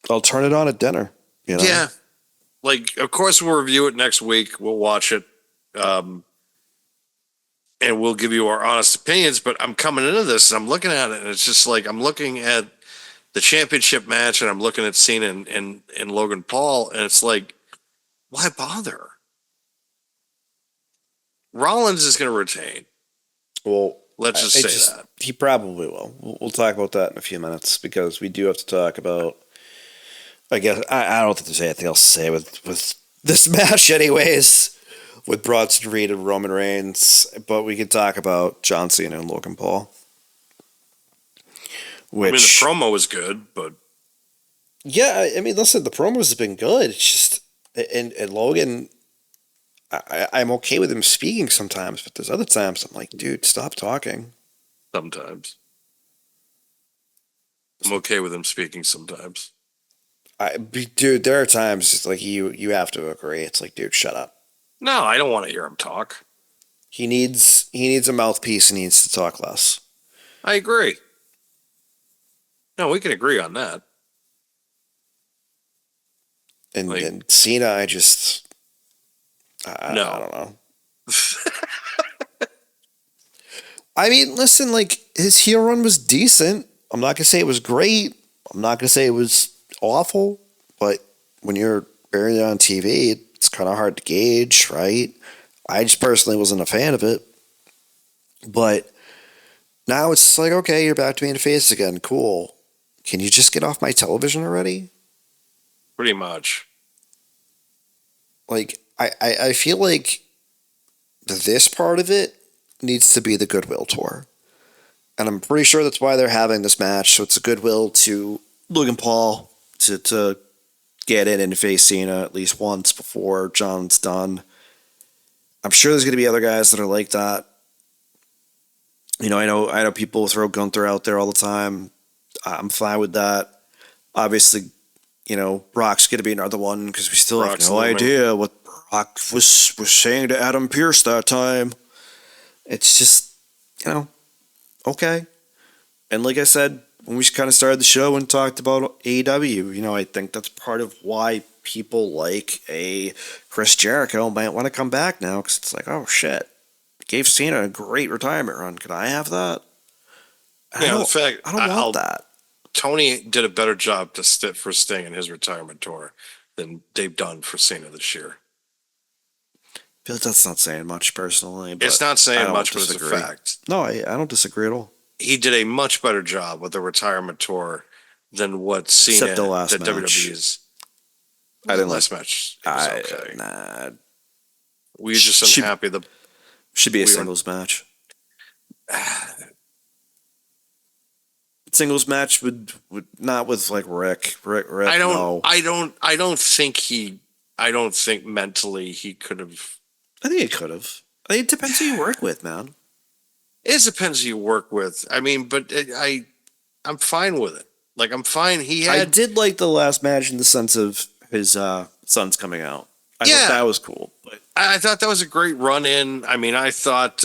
I'll turn it on at dinner. You know? Yeah. Like, of course, we'll review it next week. We'll watch it. And we'll give you our honest opinions. But I'm coming into this and I'm looking at it, and it's just like I'm looking at the championship match, and I'm looking at Cena and Logan Paul, and it's like, why bother? Rollins is going to retain. Well, let's just say that he probably will. We'll talk about that in a few minutes because we do have to talk about. I guess I don't think there's anything else to say with this match, anyways. With Bronson Reed and Roman Reigns, but we can talk about John Cena and Logan Paul. Which, I mean, the promo was good, but yeah, I mean, listen, the promos have been good. It's just and Logan, I'm okay with him speaking sometimes, but there's other times I'm like, dude, stop talking. Sometimes I'm okay with him speaking sometimes. Dude, there are times like you have to agree. It's like, dude, shut up. No, I don't want to hear him talk. He needs a mouthpiece and he needs to talk less. I agree. No, we can agree on that. And Cena, I don't know. I mean, listen, like his heel run was decent. I'm not gonna say it was great. I'm not gonna say it was awful, but when you're barely on TV, it's kind of hard to gauge, right? I just personally wasn't a fan of it. But now it's like, okay, you're back to being a face again. Cool. Can you just get off my television already? Pretty much. Like, I feel like this part of it needs to be the Goodwill Tour. And I'm pretty sure that's why they're having this match. So it's a goodwill to Logan Paul to get in and face Cena at least once before John's done. I'm sure there's going to be other guys that are like that. You know, I know people throw Gunther out there all the time. I'm fine with that. Obviously, you know, Brock's going to be another one because we still have no idea what Brock was saying to Adam Pearce that time. It's just, you know, okay. And like I said, when we kind of started the show and talked about AEW, you know, I think that's part of why people like a Chris Jericho might want to come back now because it's like, oh shit, gave Cena a great retirement run. Could I have that? Yeah, in fact, I don't want that. Tony did a better job for Sting in his retirement tour than they've done for Cena this year. I feel like that's not saying much personally. But it's not saying much, but it's a fact. No, I don't disagree at all. He did a much better job with the retirement tour than what Cena Except the last that match. WWE is. I didn't last like. match. It was okay. Nah, We were just unhappy. Should be a we were- singles match. Singles match would not with like Rick. I don't. No. I don't think mentally he could have. I think it could have. I think it depends who you work with, man. It depends who you work with. I mean, but I'm fine with it. Like I'm fine. I did like the last match in the sense of his sons coming out. I thought that was cool. But I thought that was a great run in. I mean, I thought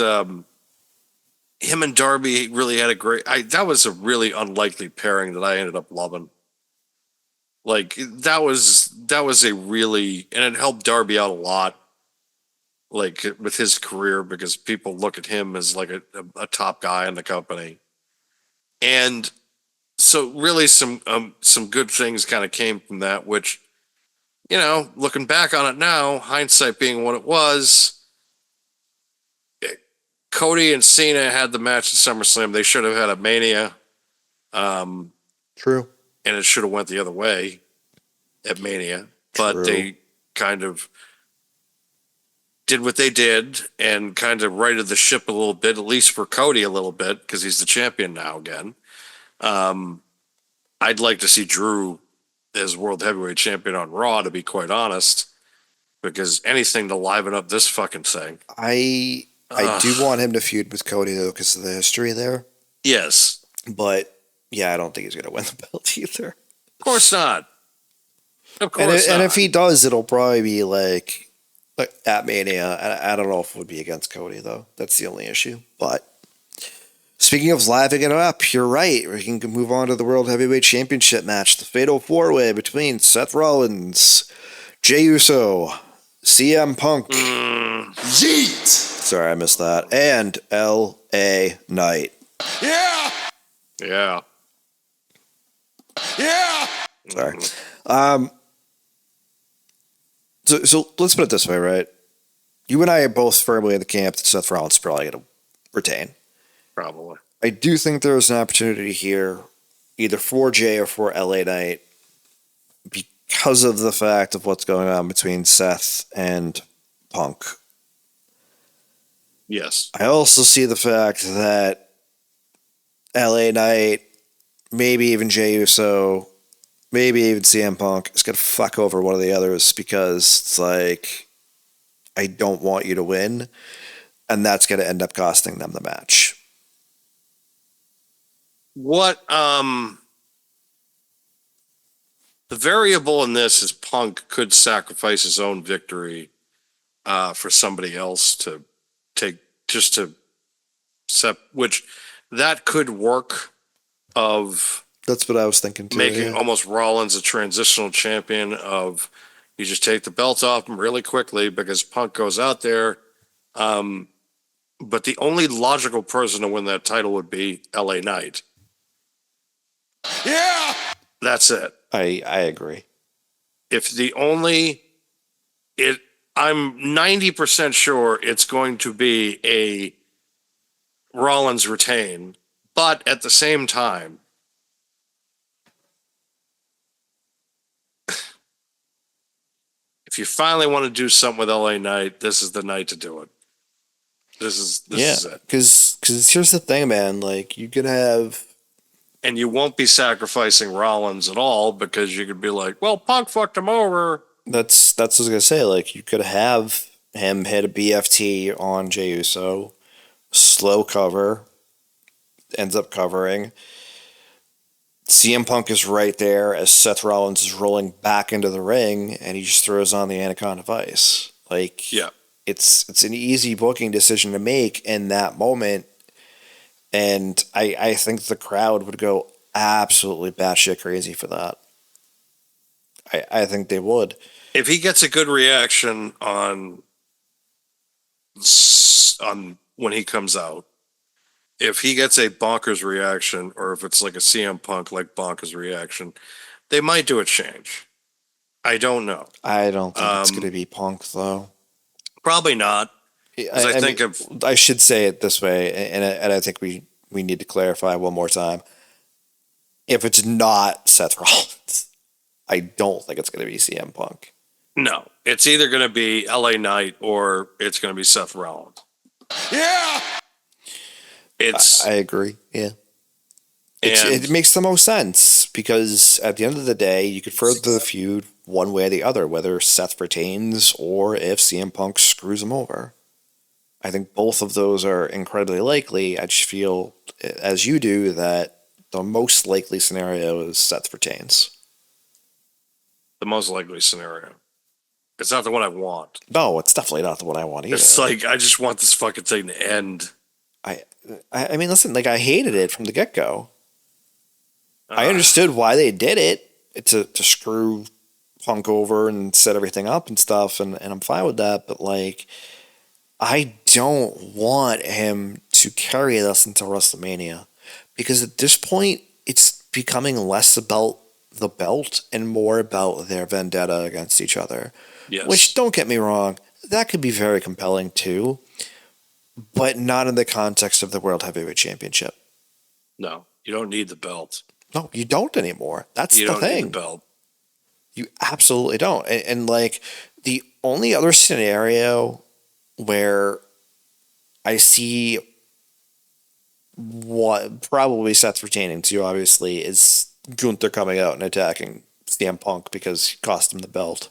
him and Darby really had a great. That was a really unlikely pairing that I ended up loving. Like that was a really, and it helped Darby out a lot. Like with his career, because people look at him as like a top guy in the company, and so really some good things kind of came from that. Which, you know, looking back on it now, hindsight being what it was. Cody and Cena had the match at SummerSlam. They should have had a Mania. true. And it should have went the other way at Mania. But True. they kind of did what they did and kind of righted the ship a little bit, at least for Cody a little bit, because he's the champion now again. I'd like to see Drew as World Heavyweight Champion on Raw, to be quite honest, because anything to liven up this fucking thing. I do want him to feud with Cody though because of the history there. Yes. But yeah, I don't think he's gonna win the belt either. Of course not. Of course not. And if he does, it'll probably be like at Mania. I don't know if it would be against Cody though. That's the only issue. But speaking of livening it up, you're right. We can move on to the World Heavyweight Championship match, the Fatal 4-Way between Seth Rollins, Jey Uso, CM Punk. Yeet! Sorry, I missed that. And L.A. Knight. Yeah! Yeah. Yeah! Sorry. So let's put it this way, right? You and I are both firmly in the camp that Seth Rollins is probably going to retain. Probably. I do think there is an opportunity here, either for Jay or for LA Knight, because of the fact of what's going on between Seth and Punk. Yes. I also see the fact that LA Knight, maybe even Jey Uso, maybe even CM Punk is going to fuck over one of the others because it's like, I don't want you to win. And that's going to end up costing them the match. What the variable in this is Punk could sacrifice his own victory for somebody else to take, just to set, which that could work, of That's what I was thinking too. making almost Rollins a transitional champion, of you just take the belt off him really quickly because Punk goes out there. But the only logical person to win that title would be LA Knight. Yeah! That's it. I agree. I'm 90% sure it's going to be a Rollins retain, but at the same time, if you finally want to do something with LA Knight, this is the night to do it. This is it. Because here's the thing, man. Like, you could have... And you won't be sacrificing Rollins at all because you could be like, well, Punk fucked him over. That's what I was going to say. Like, you could have him hit a BFT on Jey Uso, slow cover, ends up covering. CM Punk is right there as Seth Rollins is rolling back into the ring, and he just throws on the Anaconda Vice. Like, Yeah. It's an easy booking decision to make in that moment. And I think the crowd would go absolutely batshit crazy for that. I think they would. If he gets a good reaction on when he comes out, if he gets a bonkers reaction, or if it's like a CM Punk like bonkers reaction, they might do a change. I don't know. I don't think it's going to be Punk though. Probably not. I should say it this way, and I think we need to clarify one more time. if it's not Seth Rollins. I don't think it's going to be CM Punk. No, it's either going to be LA Knight or it's going to be Seth Rollins. Yeah. I agree. Yeah. It makes the most sense because at the end of the day, you could further the feud one way or the other, whether Seth retains or if CM Punk screws him over. I think both of those are incredibly likely. I just feel, as you do, that the most likely scenario is Seth retains. The most likely scenario. It's not the one I want. No, it's definitely not the one I want either. It's like, I just want this fucking thing to end. I mean, listen, like I hated it from the get-go. I understood why they did it to screw Punk over and set everything up and stuff, and I'm fine with that. But like, I don't want him to carry us into WrestleMania because at this point, it's becoming less about the belt and more about their vendetta against each other. Yes. Which, don't get me wrong, that could be very compelling too, but not in the context of the World Heavyweight Championship. No, you don't need the belt. No, you don't anymore. That's You the don't thing. need the belt. You absolutely don't. And like the only other scenario where I see what probably Seth retaining too, obviously, is Gunther coming out and attacking CM Punk because he cost him the belt.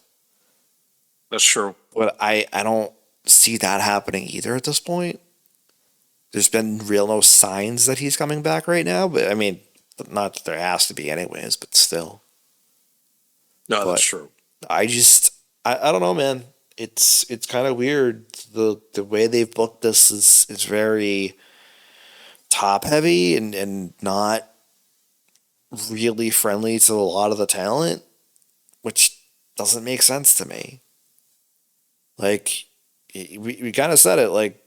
That's true. But I don't see that happening either at this point. There's been no signs that he's coming back right now, but I mean, not that there has to be anyways, but still. No, that's true. I don't know, man. It's kind of weird. The way they've booked this is very top heavy and not really friendly to a lot of the talent, which doesn't make sense to me. Like, we kind of said it, like,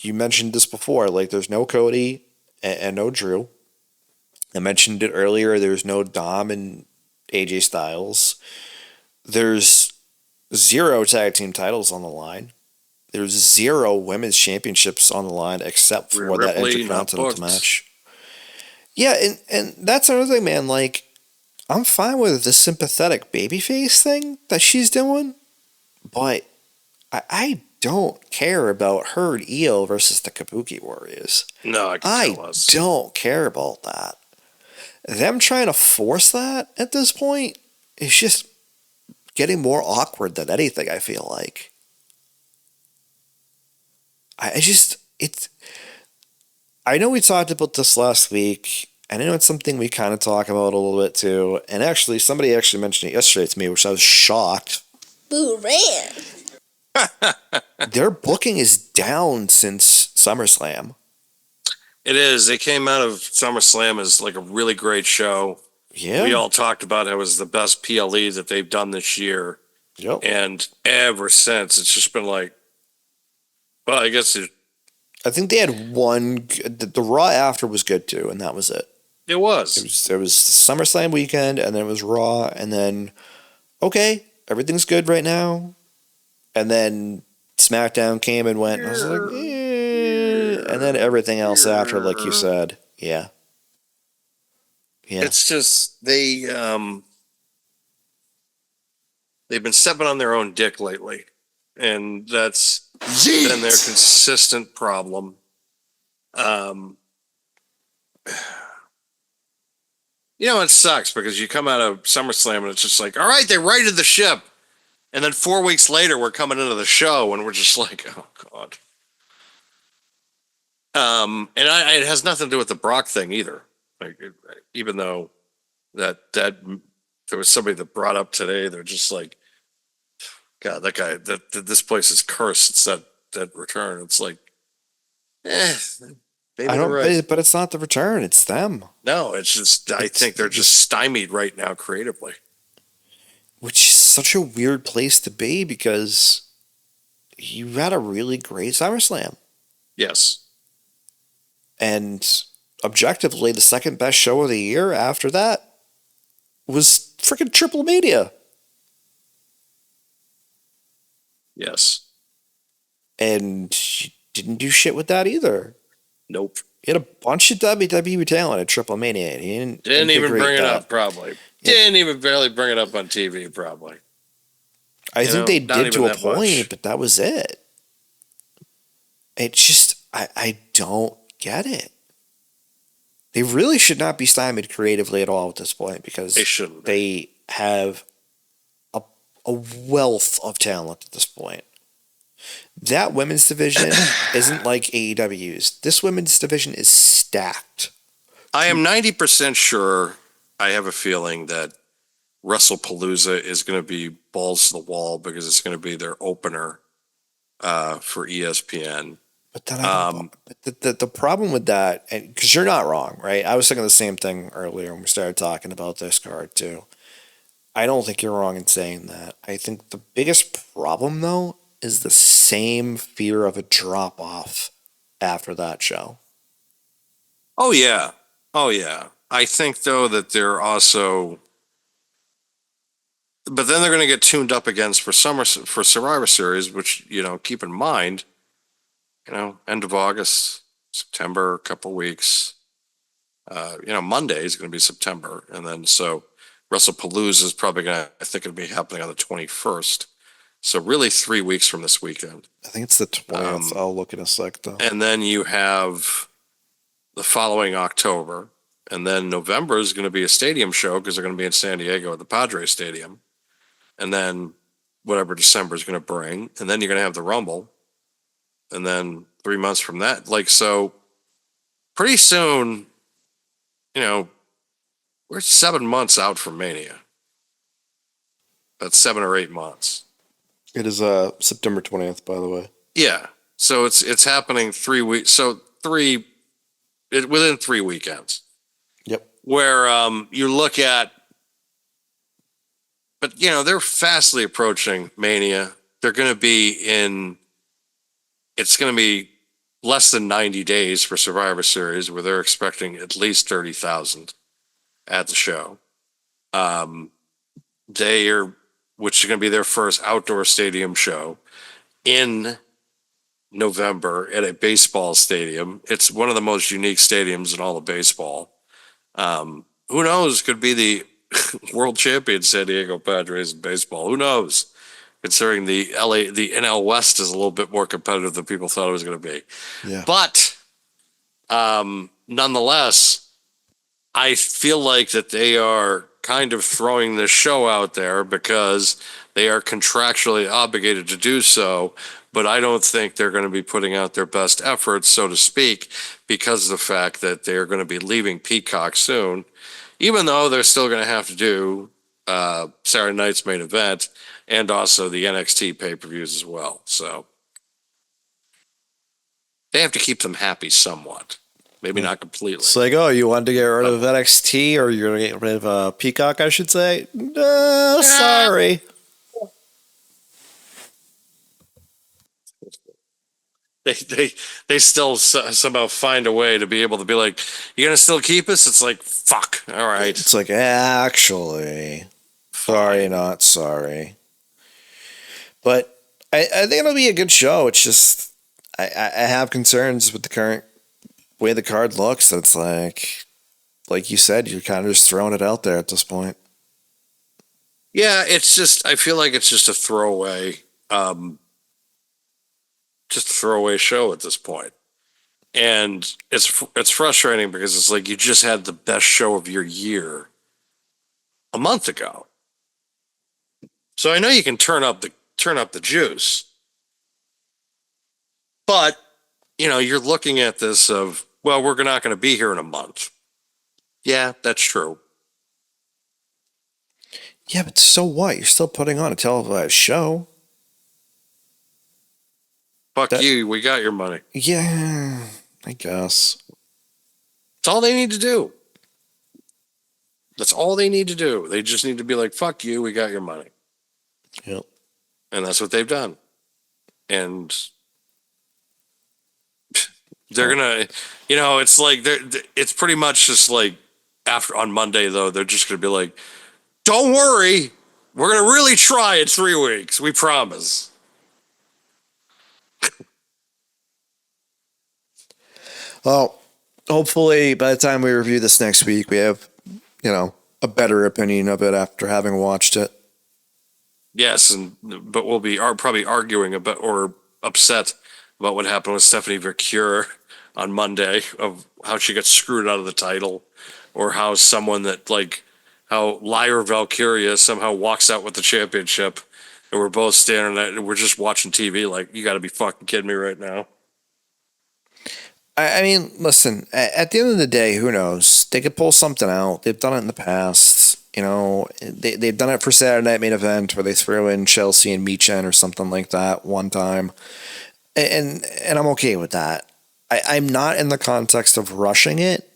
you mentioned this before, like, there's no Cody and no Drew. I mentioned it earlier, there's no Dom and AJ Styles. There's 0 tag team titles on the line. There's 0 women's championships on the line except for that Intercontinental match. Yeah, and that's another thing, man. Like, I'm fine with the sympathetic babyface thing that she's doing, but I don't care about her and Io versus the Kabuki Warriors. No, I don't care about that. Them trying to force that at this point is just getting more awkward than anything, I feel like. I know we talked about this last week, and I know it's something we kind of talk about a little bit too, and actually, somebody actually mentioned it yesterday to me, which I was shocked. Boo ran. Their booking is down since SummerSlam. It is. They came out of SummerSlam as like a really great show. Yeah. We all talked about it was the best PLE that they've done this year. Yep. And ever since, it's just been like, well, I guess I think they had one. The Raw after was good too, and that was it. It was. There was the SummerSlam weekend, and then it was Raw, and then, okay, everything's good right now. And then SmackDown came and went, and I was like, and then everything else after, like you said, yeah. It's just they've been stepping on their own dick lately, and that's been their consistent problem. You know, it sucks because you come out of SummerSlam and it's just like, all right, they righted the ship. And then 4 weeks later, we're coming into the show and we're just like, oh, God. It has nothing to do with the Brock thing either. Like, even though that there was somebody that brought up today, they're just like, God, that guy, this place is cursed. It's that return. It's like, maybe I don't, right. but it's not the return. It's them. No, it's just, I think they're just stymied right now creatively. Which is such a weird place to be because you had a really great SummerSlam. Yes. And objectively, the second best show of the year after that was freaking Triple Mania. Yes. And you didn't do shit with that either. Nope. He had a bunch of WWE talent at Triple Mania. He Didn't even integrate bring it that. up, probably. Yeah. Didn't even barely bring it up on TV, probably. I think they not did even to a that point, much. but that was it. It just, I don't get it. They really should not be stymied creatively at all at this point because They shouldn't be. they have a wealth of talent at this point. That women's division isn't like AEW's. This women's division is stacked. I am 90% sure, I have a feeling that WrestlePalooza is going to be balls to the wall because it's going to be their opener for ESPN. But then but the problem with that, because you're not wrong, right? I was thinking the same thing earlier when we started talking about this card too. I don't think you're wrong in saying that. I think the biggest problem though is the same fear of a drop off after that show. Oh, yeah. Oh, yeah. I think, though, that they're also... But then they're going to get tuned up against for Survivor Series, which, keep in mind, end of August, September, a couple weeks. Monday is going to be September. And then so WrestlePalooza is probably going to, I think it'll be happening on the 21st. So really 3 weeks from this weekend. I think it's the 20th. I'll look in a sec though. And then you have the following October. And then November is going to be a stadium show because they're going to be in San Diego at the Padres Stadium. And then whatever December is going to bring. And then you're going to have the Rumble. And then 3 months from that. So pretty soon, we're 7 months out from Mania. That's 7 or 8 months. It is September 20th, by the way. Yeah. So it's happening 3 weeks. So within 3 weekends. Yep. Where you look at, but they're fastly approaching Mania. They're going to be it's going to be less than 90 days for Survivor Series, where they're expecting at least 30,000 at the show. Which is going to be their first outdoor stadium show in November at a baseball stadium. It's one of the most unique stadiums in all of baseball. Who knows? Could be the world champion San Diego Padres in baseball. Who knows? Considering the NL West is a little bit more competitive than people thought it was going to be. Yeah. But nonetheless, I feel like that they are kind of throwing this show out there because they are contractually obligated to do so, but I don't think they're going to be putting out their best efforts, so to speak, because of the fact that they're going to be leaving Peacock soon, even though they're still going to have to do Saturday night's main event and also the NXT pay-per-views as well. So they have to keep them happy somewhat. Maybe not completely. It's like, oh, you wanted to get rid of NXT, or you're going to get rid of Peacock, I should say? No, sorry. They still somehow find a way to be able to be like, you're going to still keep us? It's like, fuck. All right. It's like, actually, sorry, not sorry. But I think it'll be a good show. It's just, I have concerns with the current way the card looks. It's like you said, you're kind of just throwing it out there at this point. Yeah, it's just, I feel like it's just a throwaway, show at this point. And it's frustrating because it's like you just had the best show of your year a month ago. So I know you can turn up the juice. But, you're looking at this of, well, we're not going to be here in a month. Yeah, that's true. Yeah, but so what? You're still putting on a televised show. Fuck you, we got your money. Yeah, I guess. That's all they need to do. That's all they need to do. They just need to be like, fuck you, we got your money. Yep. And that's what they've done. And they're going to, it's like, it's pretty much just like, on Monday, though, they're just going to be like, don't worry, we're going to really try in 3 weeks. We promise. Well, hopefully by the time we review this next week, we have, a better opinion of it after having watched it. Yes, but we'll be probably arguing about or upset about what happened with Stephanie Vercure on Monday of how she got screwed out of the title, or how someone that how Lyra Valkyria somehow walks out with the championship, and we're both standing there and we're just watching TV like, you got to be fucking kidding me right now. I mean, listen, at the end of the day, who knows? They could pull something out. They've done it in the past. They've done it for Saturday Night Main Event where they throw in Chelsea and Michin or something like that one time. And I'm okay with that. I'm not in the context of rushing it,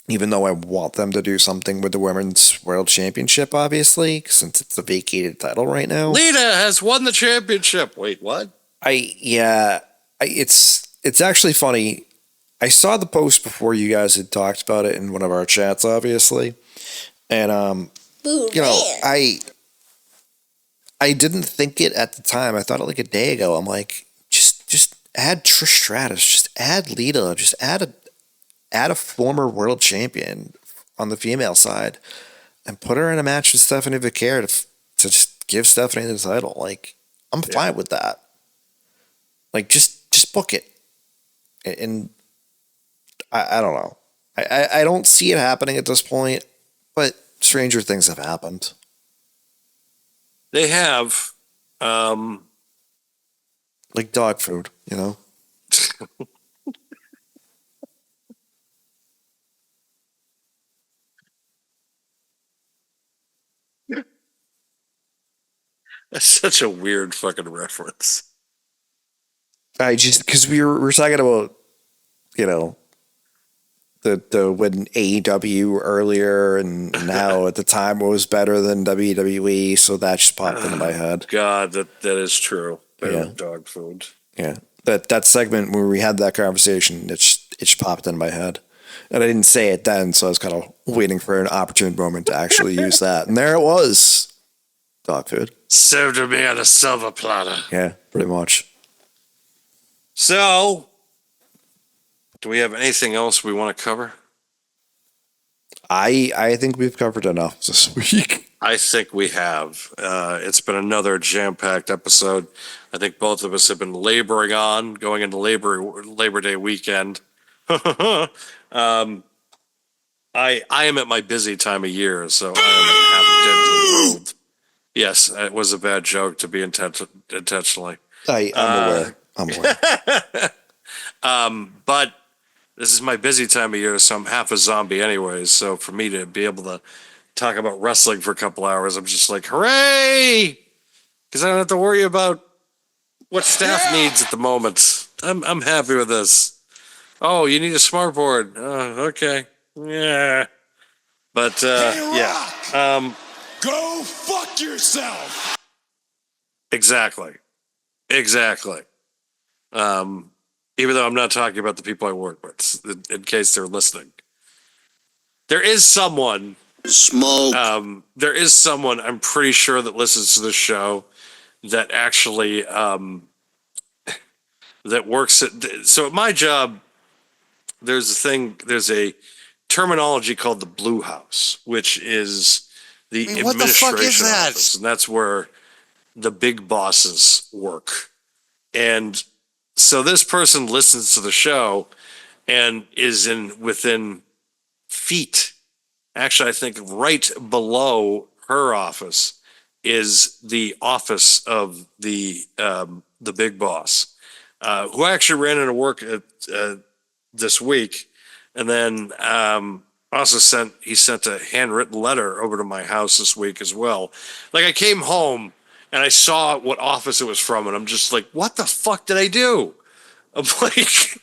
even though I want them to do something with the Women's World Championship, obviously, since it's a vacated title right now. Lita has won the championship. Wait, what? It's actually funny. I saw the post before you guys had talked about it in one of our chats, obviously. And, I didn't think it at the time. I thought it like a day ago. I'm like, just add Trish Stratus, just add Lita, just add a former world champion on the female side and put her in a match with Stephanie Vercure to just give Stephanie the title. Like, I'm fine with that. Like, just book it. And I don't know. I don't see it happening at this point, but stranger things have happened. They have. Like dog food, That's such a weird fucking reference. Because we're talking about, the when AEW earlier and now at the time it was better than WWE, so that just popped into my head. God, that is true. Dog food. Yeah, that segment where we had that conversation, it just popped in my head, and I didn't say it then, so I was kind of waiting for an opportune moment to actually use that, and there it was, dog food. Served to me on a silver platter. Yeah, pretty much. So, do we have anything else we want to cover? I think we've covered enough this week. I think we have. It's been another jam-packed episode. I think both of us have been laboring on, going into Labor Day weekend. I am at my busy time of year, so I am half dead to the world. Yes, it was a bad joke to be intentionally. I'm aware. But this is my busy time of year, so I'm half a zombie anyways. So for me to be able to talk about wrestling for a couple hours, I'm just like, hooray! Because I don't have to worry about what staff needs at the moment. I'm happy with this. Oh, you need a smart board. Oh, okay. Yeah. But, yeah. Go fuck yourself. Exactly. Even though I'm not talking about the people I work with, in case they're listening. There is someone. Smoke. There is someone I'm pretty sure that listens to the show that actually that works at. So at my job, there's a terminology called the Blue House, which is the What the fuck is administration that? office, and that's where the big bosses work. And so this person listens to the show and is within feet. Actually, I think right below her office is the office of the big boss, who actually ran into work this week, and then also sent a handwritten letter over to my house this week as well. Like, I came home and I saw what office it was from, and I'm just like, what the fuck did I do? I'm like,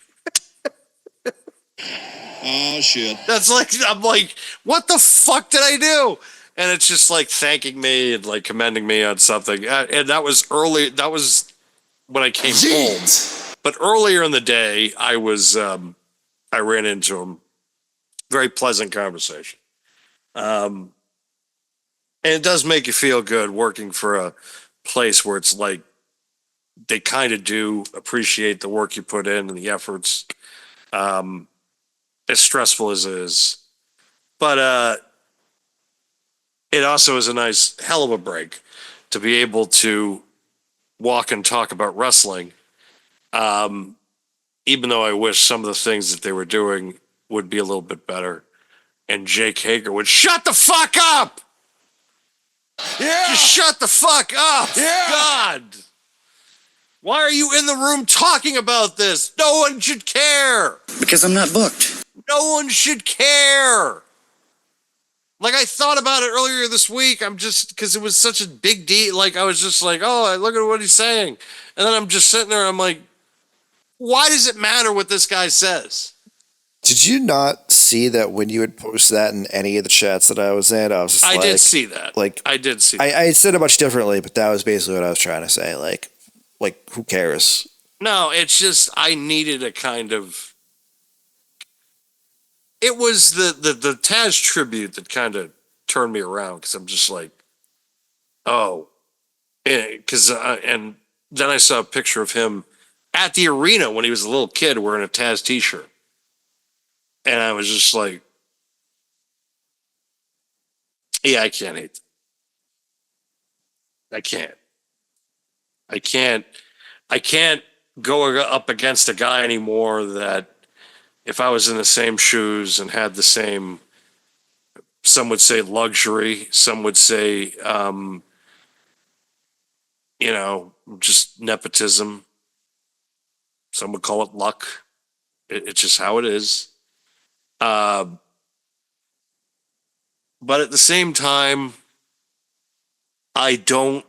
Oh shit. I'm like, what the fuck did I do? And it's just like thanking me and like commending me on something. And that was early. That was when I came home. But earlier in the day, I ran into him. Very pleasant conversation. And it does make you feel good working for a place where it's like they kind of do appreciate the work you put in and the efforts. as stressful as it is. But it also is a nice hell of a break to be able to walk and talk about wrestling. Even though I wish some of the things that they were doing would be a little bit better. And Jake Hager would shut the fuck up! Yeah! Just shut the fuck up! Yeah! God! Why are you in the room talking about this? No one should care! Because I'm not booked. No one should care! Like, I thought about it earlier this week. I'm just, because it was such a big deal. Like, I was just like, oh, look at what he's saying. And then I'm just sitting there, I'm like, why does it matter what this guy says? Did you not see that when you would post that in any of the chats that I was in? I was just I did see that. Like, I did see that. I said it much differently, but that was basically what I was trying to say. Like who cares? No, it's just, I needed a kind of, it was the Taz tribute that kind of turned me around, because I'm just like, oh, because, and then I saw a picture of him at the arena when he was a little kid wearing a Taz t-shirt. And I was just like, yeah, I can't hate that. I can't go up against a guy anymore that, if I was in the same shoes and had the same, some would say luxury, some would say, just nepotism. Some would call it luck. It's just how it is. But at the same time, I don't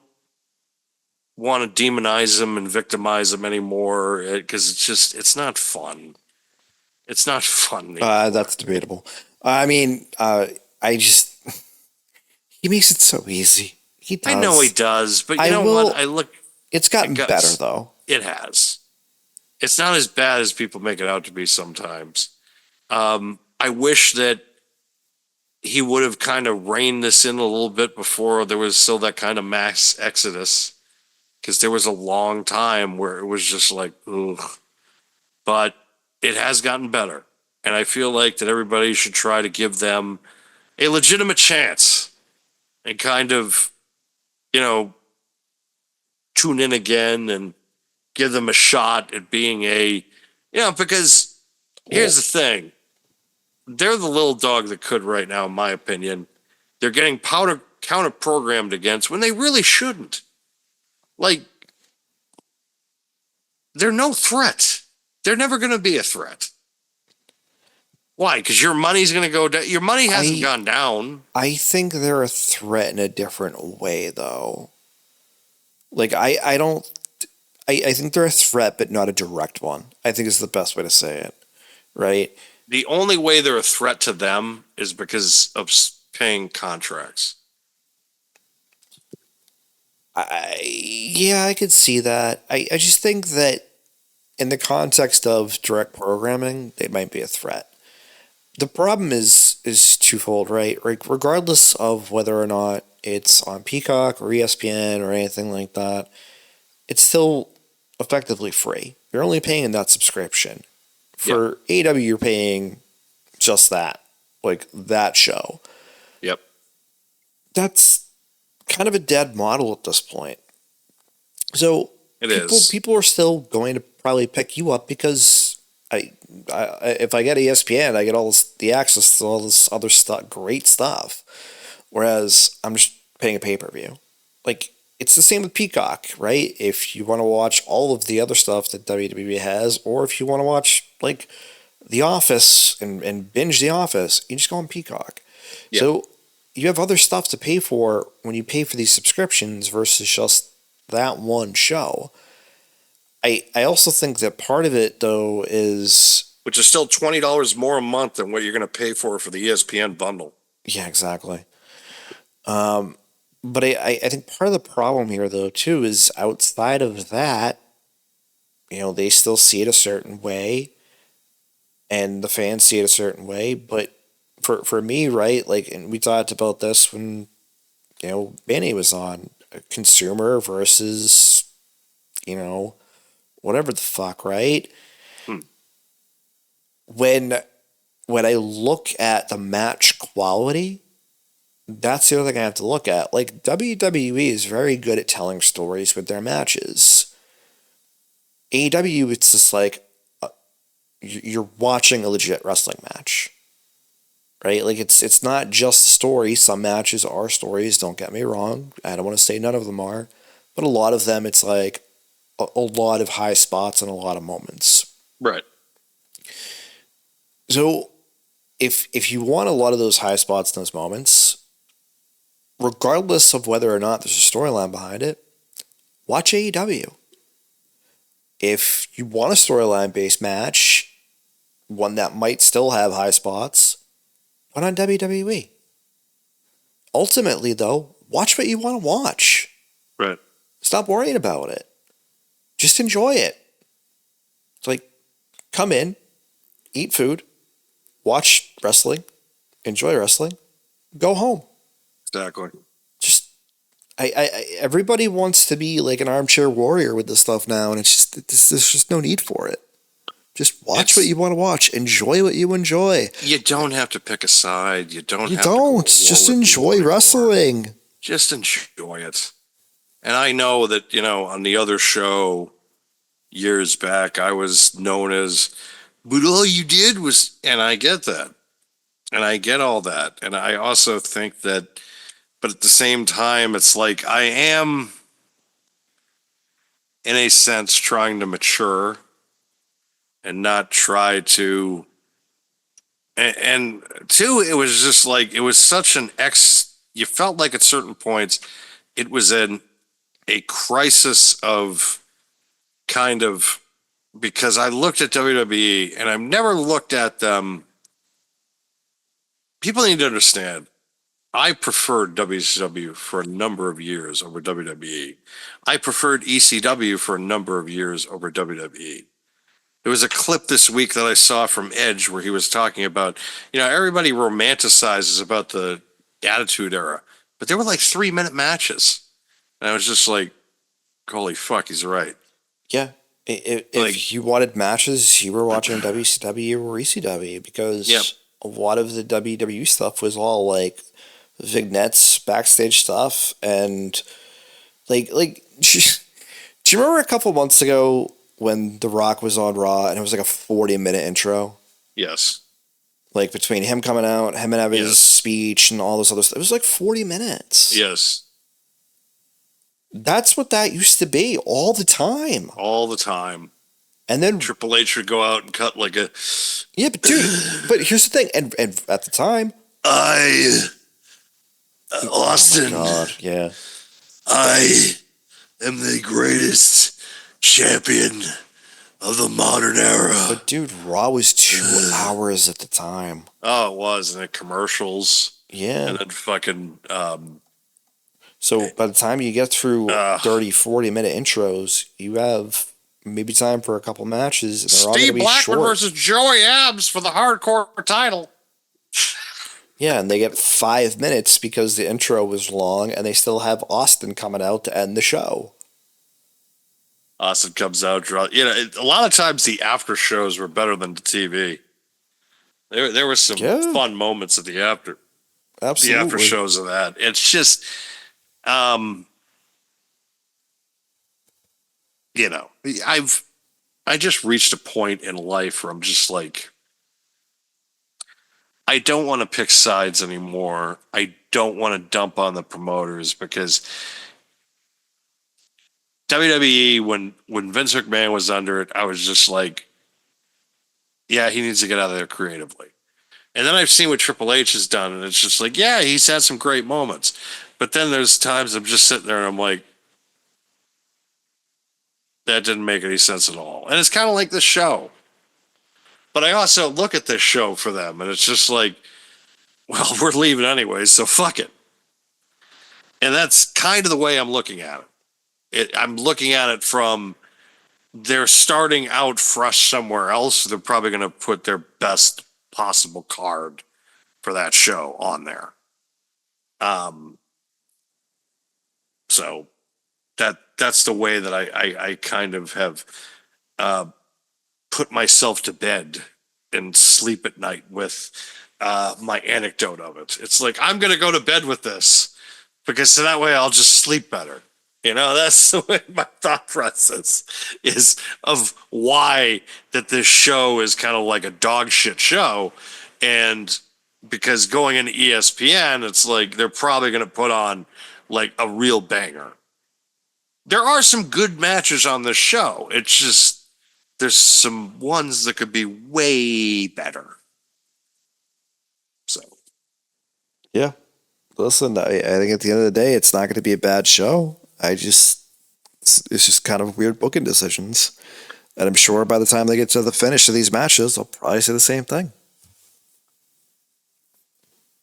want to demonize him and victimize him anymore, because it's not fun. It's not fun. That's debatable. I mean, I just he makes it so easy. He does. I know he does, but you know what? It's gotten better though. It has. It's not as bad as people make it out to be sometimes. I wish that he would have kind of reined this in a little bit before there was still that kind of mass exodus, because there was a long time where it was just like, ugh. But it has gotten better. And I feel like that everybody should try to give them a legitimate chance and kind of, tune in again and give them a shot at being because here's the thing. They're the little dog that could right now, in my opinion. They're getting counter-programmed against when they really shouldn't. Like, they're no threat. They're never going to be a threat. Why? Because your money's going to go down. Your money hasn't gone down. I think they're a threat in a different way, though. Like, I don't... I think they're a threat, but not a direct one. I think is the best way to say it, right? The only way they're a threat to them is because of paying contracts. I could see that. I just think that in the context of direct programming, they might be a threat. The problem is twofold, right? Like, regardless of whether or not it's on Peacock or ESPN or anything like that, it's still effectively free. You're only paying that subscription. For AEW, you're paying just that, like that show. Yep. That's kind of a dead model at this point. So people are still going to probably pick you up because if I get ESPN, I get all the access to all this other stuff, great stuff. Whereas I'm just paying a pay-per-view. Like, it's the same with Peacock, right? If you want to watch all of the other stuff that WWE has, or if you want to watch, like, The Office and binge The Office, you just go on Peacock. Yep. So you have other stuff to pay for when you pay for these subscriptions versus just that one show. I also think that part of it, though, is... Which is still $20 more a month than what you're going to pay for the ESPN bundle. Yeah, exactly. But I think part of the problem here, though, too, is outside of that, they still see it a certain way, and the fans see it a certain way. But for me, right, like, and we talked about this when, Benny was on, consumer versus, whatever the fuck, right? When when I look at the match quality, that's the other thing I have to look at. Like, WWE is very good at telling stories with their matches. AEW, it's just like you're watching a legit wrestling match, right? Like, it's not just a story. Some matches are stories, don't get me wrong. I don't want to say none of them are. But a lot of them, it's like a lot of high spots and a lot of moments. Right. So if you want a lot of those high spots and those moments, regardless of whether or not there's a storyline behind it, watch AEW. If you want a storyline-based match, one that might still have high spots, why not WWE? Ultimately, though, watch what you want to watch. Right. Stop worrying about it. Just enjoy it. It's like, come in, eat food, watch wrestling, enjoy wrestling, go home. Exactly. Just, everybody wants to be like an armchair warrior with this stuff now, and it's just, there's just no need for it. Just watch what you want to watch. Enjoy what you enjoy. You don't have to pick a side. You don't. Just enjoy wrestling. Just enjoy it. And I know that, on the other show years back, I was known as, but all you did was, and I get that. And I get all that. And I also think that, but at the same time, it's like I am, in a sense, trying to mature and not try to. And two, it was just like, it was such an you felt like at certain points, it was a crisis of kind of, because I looked at WWE and I've never looked at them. People need to understand, I preferred WCW for a number of years over WWE. I preferred ECW for a number of years over WWE. There was a clip this week that I saw from Edge where he was talking about, everybody romanticizes about the Attitude Era, but they were like 3-minute matches. And I was just like, holy fuck, he's right. Yeah. If you wanted matches, you were watching WCW or ECW, because a lot of the WWE stuff was all like vignettes, backstage stuff, and like do you remember a couple months ago when The Rock was on Raw and it was like a 40-minute intro? Yes. Like between him coming out, him and having his speech and all this other stuff. It was like 40 minutes. Yes. That's what that used to be all the time. All the time. And then Triple H would go out and cut like a... Yeah, but dude, but here's the thing. And at the time... Austin. Oh my God, yeah. I am the greatest champion of the modern era. But dude, Raw was 2 hours at the time. Oh, it was. And the commercials. Yeah. And then fucking... so by the time you get through 30, 40-minute intros, you have maybe time for a couple matches. And they're all Steve be Blackman short. versus Joey Abs for the hardcore title. Yeah, and they get 5 minutes because the intro was long, and they still have Austin coming out to end the show. Austin comes out. A lot of times the after shows were better than the TV. There were some fun moments at the after. Absolutely. The after shows of that. It's just, I just reached a point in life where I'm just like, I don't want to pick sides anymore. I don't want to dump on the promoters, because WWE, when Vince McMahon was under it, I was just like, yeah, he needs to get out of there creatively. And then I've seen what Triple H has done, and it's just like, yeah, he's had some great moments. But then there's times I'm just sitting there and I'm like, that didn't make any sense at all. And it's kind of like this show. But I also look at this show for them, and it's just like, well, we're leaving anyway, so fuck it. And that's kind of the way I'm looking at it. I'm looking at it from, they're starting out fresh somewhere else. So they're probably going to put their best possible card for that show on there. So that's the way that I kind of have put myself to bed and sleep at night with my anecdote of it. It's like, I'm going to go to bed with this because so that way I'll just sleep better. You know, that's the way my thought process is of why that this show is kind of like a dog shit show. And because going into ESPN, it's like they're probably going to put on like a real banger. There are some good matches on this show. It's just there's some ones that could be way better. So, Yeah. Listen, I think at the end of the day, it's not going to be a bad show. It's just kind of weird booking decisions. And I'm sure by the time they get to the finish of these matches, they'll probably say the same thing.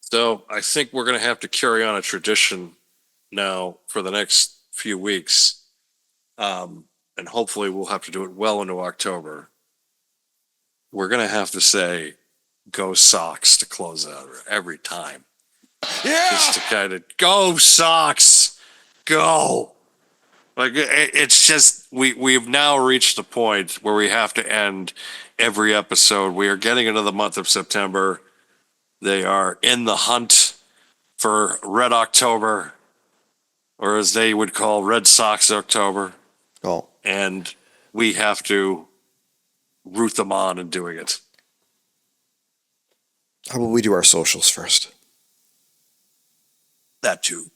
so I think we're going to have to carry on a tradition now for the next few weeks. And hopefully we'll have to do it well into October. We're going to have to say, go Sox to close out every time. Yeah. Just to kind of go Sox, go. Like it's just we've now reached the point where we have to end every episode. We are getting into the month of September. They are in the hunt for Red October, or as they would call Red Sox October. Oh, And we have to root them on in doing it. how about we do our socials first? That too.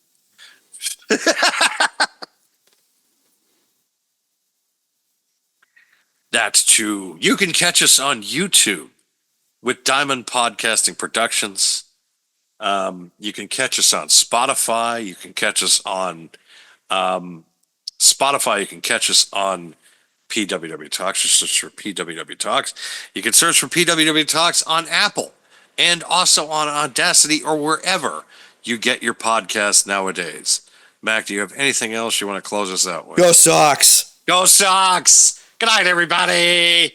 That's true. You can catch us on YouTube with Diamond Podcasting Productions. You can catch us on Spotify. You can catch us on Spotify. You can catch us on PWW Talks. Just search for PWW Talks. You can search for PWW Talks on Apple and also on Audacity or wherever you get your podcasts nowadays. Mac, do you have anything else you want to close us out with? Go Sox! Go Sox! Good night, everybody.